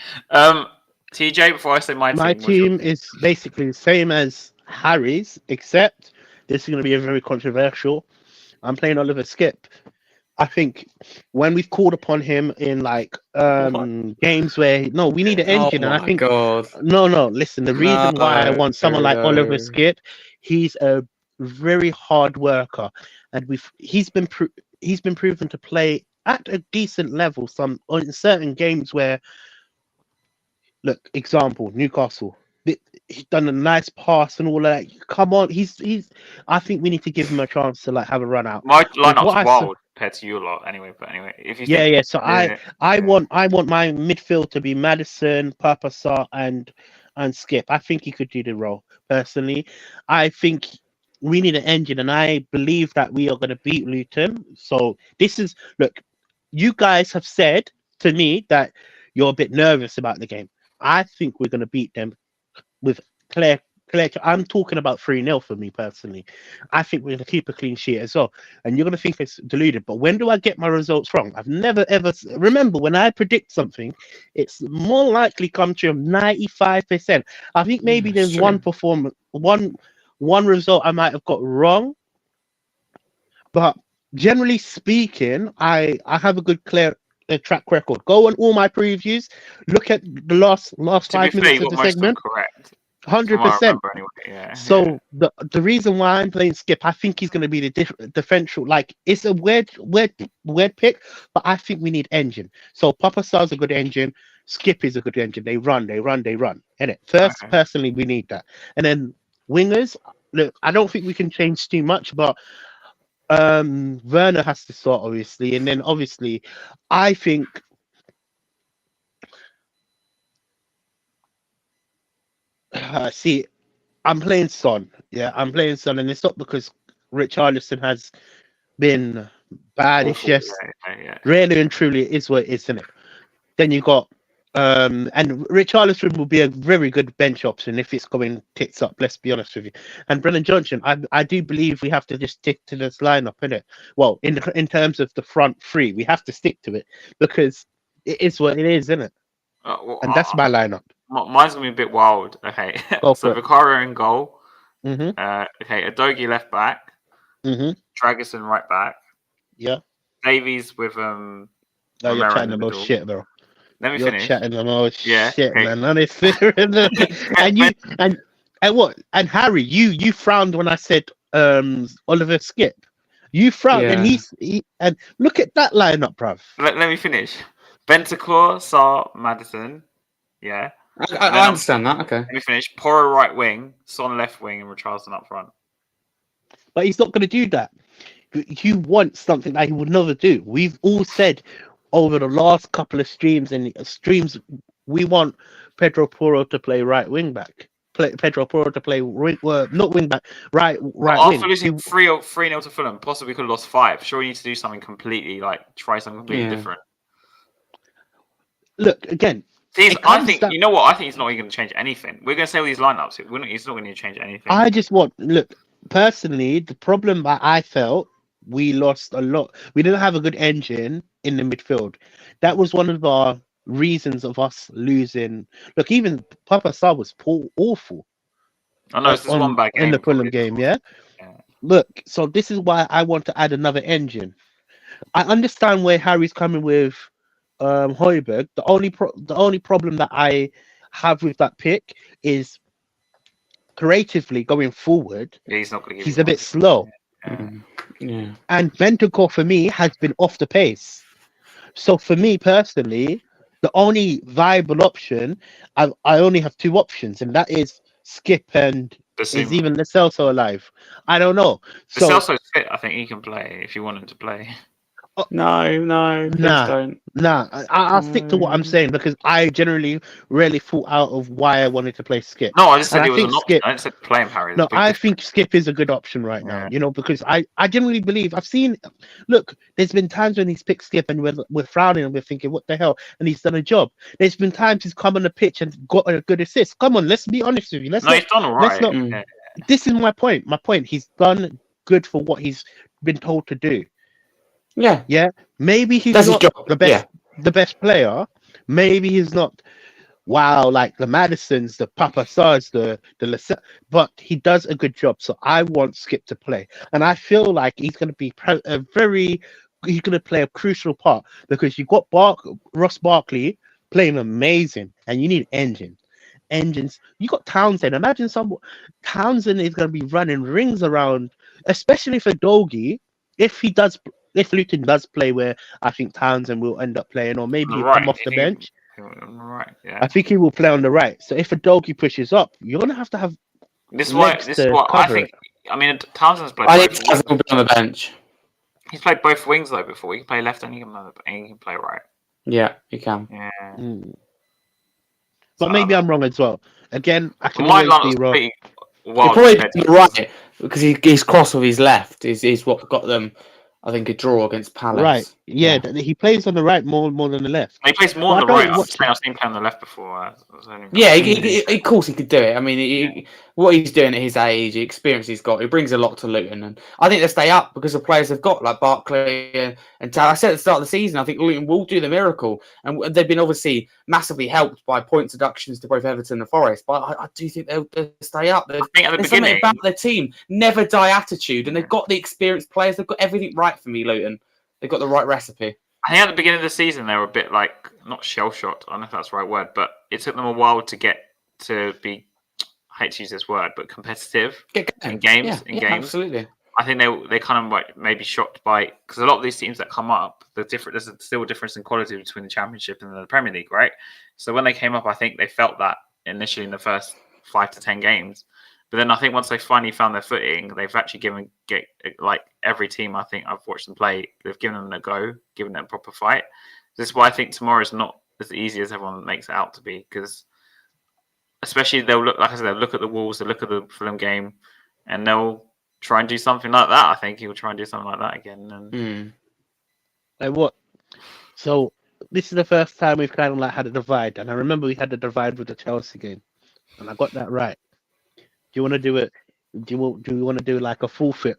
TJ, before I say my team is basically the same as Harry's, except this is going to be a very controversial. I'm playing Oliver Skip. I think when we've called upon him in like games where we need an engine, and I think listen, the reason why I want someone like Oliver Skip, he's a very hard worker, and he's been proven to play at a decent level in certain games where, look, example, Newcastle. He's done a nice pass and all that. Come on, he's. I think we need to give him a chance to like have a run out. My lineup's wild compared to you a lot, anyway. But anyway, if you So I want my midfield to be Maddison, Papa Sarr, and Skip. I think he could do the role personally. I think we need an engine, and I believe that we are going to beat Luton. So look. You guys have said to me that you're a bit nervous about the game. I think we're going to beat them with clear. I'm talking about 3-0 for me personally. I think we're going to keep a clean sheet as well. And you're going to think it's deluded. But when do I get my results wrong? I've never, ever... Remember, when I predict something, it's more likely come true of 95%. I think maybe there's one performance, one result I might have got wrong. But generally speaking, I have a good, clear track record. Go on all my previews. Look at the last 5 minutes of the segment. Correct. 100%. Anyway. Yeah. So the reason why I'm playing Skip, I think he's going to be the differential. Like, it's a weird pick, but I think we need engine. So Papa Sarr's a good engine. Skip is a good engine. They run. Innit? First, personally, we need that. And then wingers. Look, I don't think we can change too much, but Werner has to start, obviously, and then obviously I think See, I'm playing Son. Yeah, I'm playing Son, and it's not because Richarlison has been bad. It's Awful. just Yeah. really and truly it is what it is, isn't it? Then you got and Richarlison will be a very good bench option if it's going tits up. Let's be honest with you. And Brennan Johnson, I do believe we have to just stick to this lineup, innit? Well, in terms of the front three, we have to stick to it because it is what it is, isn't it? Well, And that's my lineup. mine's gonna be a bit wild. Okay, Go so for it. Vicario in goal. Mhm. Okay, Adogi left back. Mhm. Dragusin right back. Yeah. Davies with Oh, you're Romero in chatting the about middle. shit, bro. Let me You're finish. chatting about Yeah, shit, okay. man. Honestly, and you and what? And Harry, you frowned when I said Oliver Skip. You frowned, and Yeah. he and look at that lineup, bruv. Let me finish. Bentancur, Sarr, Maddison. Yeah. I understand that. Okay. Let me finish. Porro right wing, Son left wing, and Richarlison up front. But he's not going to do that. You want something that he would never do. We've all said over the last couple of streams we want Pedro Porro to play right wing back. Pedro Porro to play not wing back, right After wing. losing 3-0 to Fulham, possibly could have lost 5. Sure, you need to do something completely, try something completely different. Look, again, I think, you know what? I think he's not even going to change anything. We're going to say all these lineups. He's not going to change anything. I just want, look, personally, the problem that I felt, we lost a lot. We didn't have a good engine in the midfield. That was one of our reasons of us losing. Look, even Papa Sarr was awful. I know, it's just one bad game. In the Fulham game, yeah? Look, so this is why I want to add another engine. I understand where Harry's coming with Højbjerg. The only problem that I have with that pick is creatively going forward, he's not going to. He's a bit slow. Yeah. And Bentancur for me has been off the pace. So for me personally, the only viable option, I only have 2 options, and that is Skip and is even Lo Celso alive? I don't know. So Lo Celso's fit. I think he can play if you want him to play. No, please don't. I'll stick to what I'm saying because I generally really thought out of why I wanted to play Skip. No, I just said it was an option. I didn't say play him, Harry. No, I think Skip is a good option right now, because I genuinely believe look, there's been times when he's picked Skip and we're frowning and we're thinking, what the hell? And he's done a job. There's been times he's come on the pitch and got a good assist. Come on, let's be honest with you. He's done all right. This is my point. My point, he's done good for what he's been told to do. Yeah. Maybe he's not the best player. Maybe he's not like the Madisons, the Papa Sarrs, but he does a good job. So I want Skip to play, and I feel like he's going to be he's going to play a crucial part because you've got Ross Barkley playing amazing, and you need engines. You got Townsend. Imagine Townsend is going to be running rings around, especially for Dogi. If Luton does play where I think Townsend will end up playing, or maybe he'll come off the bench. Right, yeah. I think he will play on the right. So if a doggy pushes up, you're gonna have to have this. Is what I think. I mean, Townsend's played. I think Townsend will be on the bench. He's played both wings though before. He can play left and he can play right. Yeah, he can. Yeah. But maybe I'm wrong as well. Again, I can always be wrong. He probably the right because he's crossed with his left. Is what got them. I think a draw against Palace. Right. Yeah, he plays on the right more than the left. He plays more on the right. I've seen him play on the left before. Yeah, of course he could do it. I mean, what he's doing at his age, the experience he's got, he brings a lot to Luton. And I think they stay up because the players they've got, like Barkley and I said at the start of the season, I think Luton will do the miracle. And they've been obviously massively helped by point deductions to both Everton and Forest. But I do think they'll stay up. There's something about their team, never die attitude. And they've got the experienced players. They've got everything right for me, Luton. They've got the right recipe. I think at the beginning of the season, they were a bit not shell-shocked. I don't know if that's the right word, but it took them a while to get to be, I hate to use this word, but competitive in games. Absolutely. I think they kind of maybe shocked by, because a lot of these teams that come up, there's still a difference in quality between the Championship and the Premier League, right? So when they came up, I think they felt that initially in the first 5 to 10 games. But then I think once they finally found their footing, they've actually every team I think I've watched them play, they've given them a go, given them a proper fight. This is why I think tomorrow is not as easy as everyone makes it out to be, because especially they'll look, like I said, they'll look at the Wolves, they'll look at the Fulham game, and they'll try and do something like that. I think he'll try and do something like that again. And Like what? So this is the first time we've kind of like had a divide, and I remember we had the divide with the Chelsea game, and I got that right. Do you want to do it? Do we want to do like a forfeit?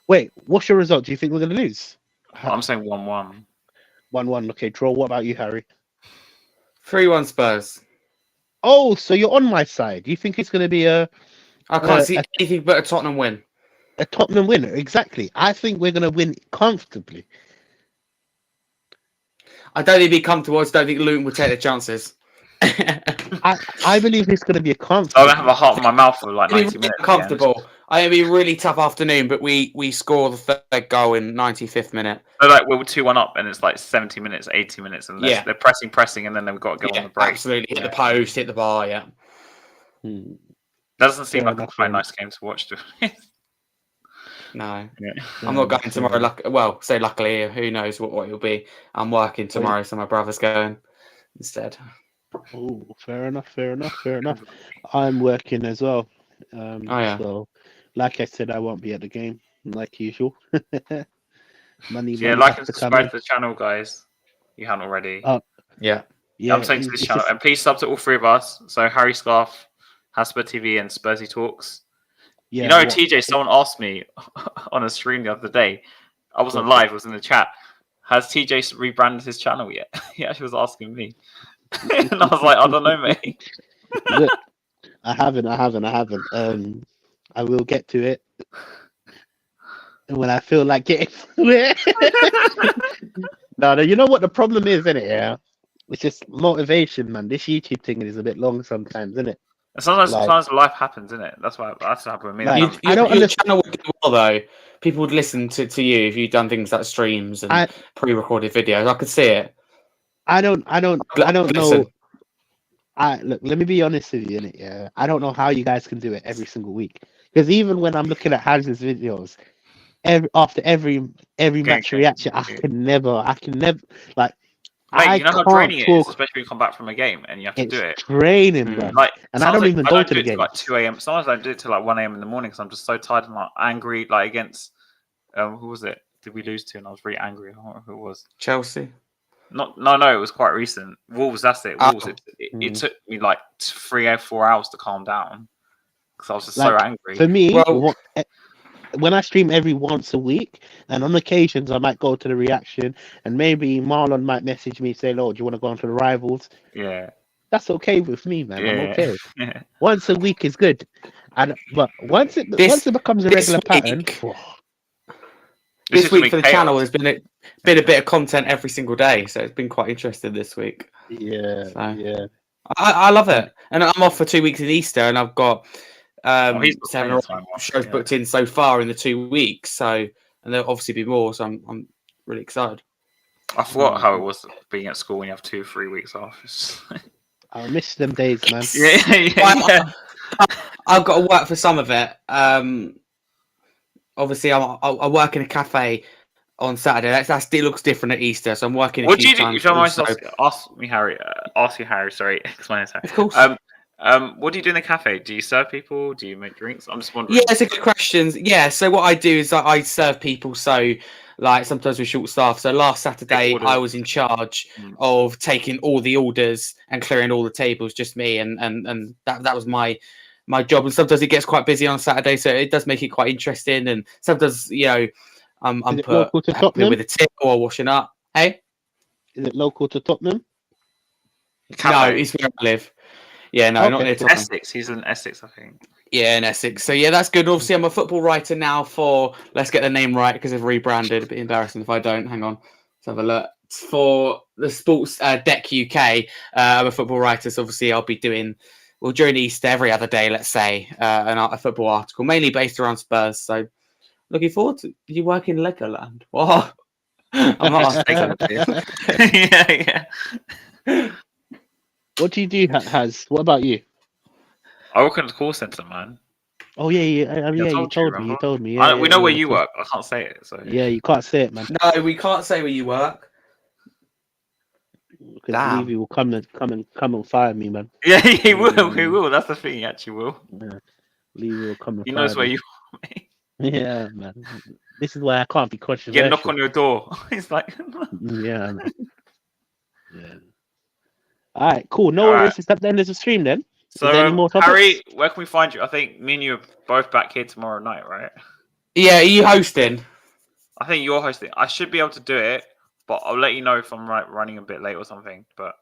Wait, what's your result? Do you think we're gonna lose? I'm saying 1-1. 1-1. Okay, draw. What about you, Harry? 3-1 Spurs. Oh, so you're on my side. You think it's gonna be I can't see anything but a Tottenham win. a Tottenham win? Exactly. I think we're gonna win comfortably. I don't think he'd be comfortable. I just don't think Luton would take their chances. I believe it's gonna be a I'm comfortable. gonna have a heart in my mouth for like 90 It'd be minutes. comfortable. It'd be a really tough afternoon, but we score the third goal in 95th minute. So like we're 2-1 up, and it's like 70 minutes, 80 minutes, and they're pressing, and then they've got to go on the break. Absolutely, hit the post, hit the bar. Yeah. Doesn't seem Fair like enough, a very nice game to watch. No, Yeah. I'm not going tomorrow. Luckily, who knows what it'll be. I'm working tomorrow, so my brother's going instead. Oh, fair enough. I'm working as well. So, like I said, I won't be at the game like usual. money Like has and to come subscribe in. to the channel, guys. You haven't already. Yeah. I'm saying to this channel, and please sub to all three of us. So Harry Scarf, Hotspur TV, and Spursy Talks. Yeah, you know, TJ, someone asked me on a stream the other day. I wasn't live, I was in the chat. Has TJ rebranded his channel yet? He actually was asking me. And I was like, I don't know, mate. Look, I haven't. I will get to it when I feel like getting to it. No, you know what the problem is, isn't it? Yeah, it's just motivation, man. This YouTube thing is a bit long sometimes, isn't it? Sometimes life happens, isn't it? That's what happened with me. Like, Your channel would do well, though. People would listen to you if you'd done things like streams and pre-recorded videos. I could see it. I don't know. Listen. Look, let me be honest with you, innit? Yeah, I don't know how you guys can do it every single week. Because even when I'm looking at Hazard's videos, after every match reaction, I can never like. Mate, you know how draining it is, especially when you come back from a game and you have to do it. Draining, bro. Like, and I don't even go to the game. Like 2 a.m. Sometimes I do it till like 1 a.m. in the morning because I'm just so tired and like angry. Like against, who was it? Did we lose to? And I was really angry. I don't know who it was. Chelsea. No, it was quite recent. Wolves, that's it. Wolves. It took me like 3 or 4 hours to calm down because I was just so angry. For me, when I stream every once a week, and on occasions I might go to the reaction, and maybe Marlon might message me say, "Oh, do you want to go on to the rivals?" Yeah, that's okay with me, man. Yeah. I'm okay. Once a week is good, but once it becomes a regular pattern. This week for the channel has been a bit of content every single day, so it's been quite interesting this week. Yeah, yeah. I love it, and I'm off for 2 weeks in Easter, and I've got 7 or 8 shows booked in so far in the 2 weeks. So, and there'll obviously be more. So I'm really excited. I forgot how it was being at school when you have 2 or 3 weeks off. I miss them days, man. Yeah. I've got to work for some of it. Obviously, I work in a cafe on Saturday. It looks different at Easter, so I'm working. What do you do? If you don't mind, ask you, Harry. Sorry, explain it. Of course. What do you do in the cafe? Do you serve people? Do you make drinks? I'm just wondering. Yeah, it's a good question. Yeah, so what I do is I serve people. So, like sometimes we're short staff. So last Saturday, I was in charge of taking all the orders and clearing all the tables, just me, and that was my job. And sometimes it gets quite busy on Saturday, so it does make it quite interesting. And sometimes, I'm put with a tip or washing up. Hey, is it local to Tottenham? No, it's where I live. Yeah, no, not near Tottenham. Essex. He's in Essex, I think. Yeah, in Essex. So yeah, that's good. Obviously, I'm a football writer now for. Let's get the name right because they've rebranded. A bit embarrassing if I don't. Hang on, let's have a look. For the Sports Deck UK, I'm a football writer. So obviously, I'll be doing during Easter every other day, let's say, a football article mainly based around Spurs. So looking forward to you work in Legoland. Wow. I'm not yeah. What do you do, Haz? What about you? I work in the call centre, man. Oh yeah. You told me. Yeah, we know where you work. I can't say it. So yeah, you can't say it, man. No, we can't say where you work. Because Damn. Levy will come and fire me, man. Yeah, he will. He will. That's the thing. He actually will. Yeah. Levy will come and He fire knows where me. you want me. Yeah, man. This is why I can't be Get a controversial. knock on your door. He's like, Yeah, man. Yeah. All right, cool. No All worries. right. Is that the end of the stream then? So, is there any more topics? Harry, where can we find you? I think me and you are both back here tomorrow night, right? Yeah, are you hosting? I think you're hosting. I should be able to do it, but I'll let you know if I'm running a bit late or something. But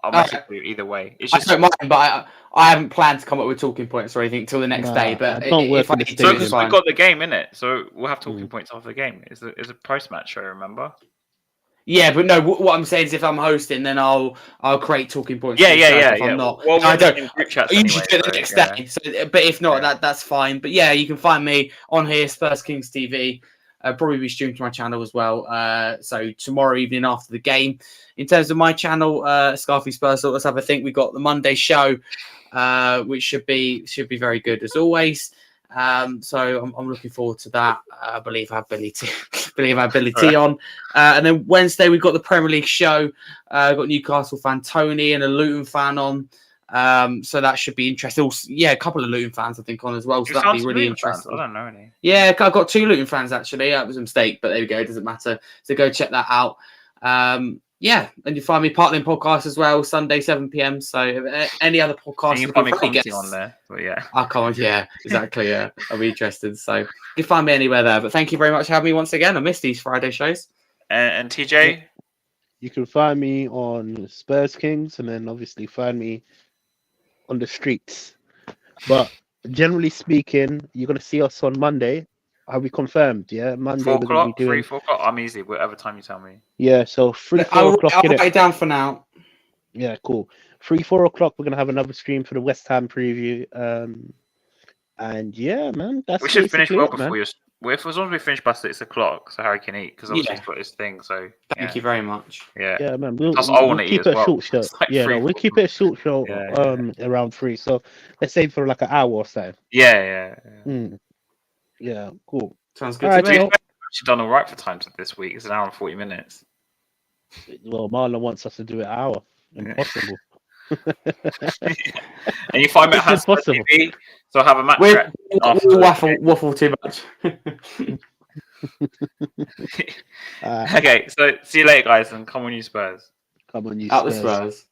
I'll message you either way. It's I just don't mind, but I haven't planned to come up with talking points or anything till the next Nah, day. But I don't work if I in the need so to, because it's we fine. got the game in it, so we'll have talking points after the game. It's a post match show, remember? Yeah, but no. What I'm saying is, if I'm hosting, then I'll create talking points. Yeah, for yeah, yourself yeah. If I'm not, Well, no, I don't. in group chats I usually anyway, do it the so, next day. So, but if not, Yeah. that's fine. But yeah, you can find me on here, Spurs Kings TV. Probably be streamed to my channel as well. So tomorrow evening after the game. In terms of my channel, Scarfy Spurs, so let's have a think. We got the Monday show, which should be very good as always. So I'm looking forward to that. I believe I have ability on. And then Wednesday we've got the Premier League show. Got Newcastle fan Tony and a Luton fan on. So that should be interesting. Also, yeah, a couple of Luton fans I think on as well. So that'd be really interesting. I don't know any. Yeah, I've got 2 Luton fans actually. That was a mistake, but there we go. It doesn't matter. So go check that out. Yeah, and you find me Partly in podcast as well, Sunday 7 p.m. So any other podcasts, You can find me commenting on there, but yeah. I'll comment. Yeah, exactly. Yeah, I'll be interested. So you can find me anywhere there. But thank you very much for having me once again. I missed these Friday shows. And TJ, You can find me on Spurs Kings, and then obviously find me on the streets. But generally speaking, you're gonna see us on Monday. Are we confirmed? Yeah, Monday 4 we're gonna be o'clock, doing. 4 o'clock. I'm easy. Whatever time you tell me. Yeah, so 3, 4 I'll o'clock. write it down for now. Yeah, cool. 3, 4 o'clock. We're gonna have another stream for the West Ham preview. And yeah, man, that's We should finish basically well it, before man. you. Well, as long as we finish by 6 o'clock, so Harry can eat because obviously Yeah. he's got his thing. So Thank you very much. Yeah. Yeah, man. Plus, I wanna eat keep as it a well. short show. It's like Yeah, 3, no, we'll 4 keep it a short show. Yeah, Around 3. So let's say for like an hour or so. Yeah. Yeah, cool. Sounds good All right, to me. Joe. We've actually done all right for times this week. It's an hour and 40 minutes. Well, Marlon wants us to do it an hour. Impossible. And you find me at It's Hotspur impossible. TV, so I have a match. We'll track after the waffle too much. Okay, so see you later, guys, and come on, you Spurs. Come on, you Out the Spurs. Spurs.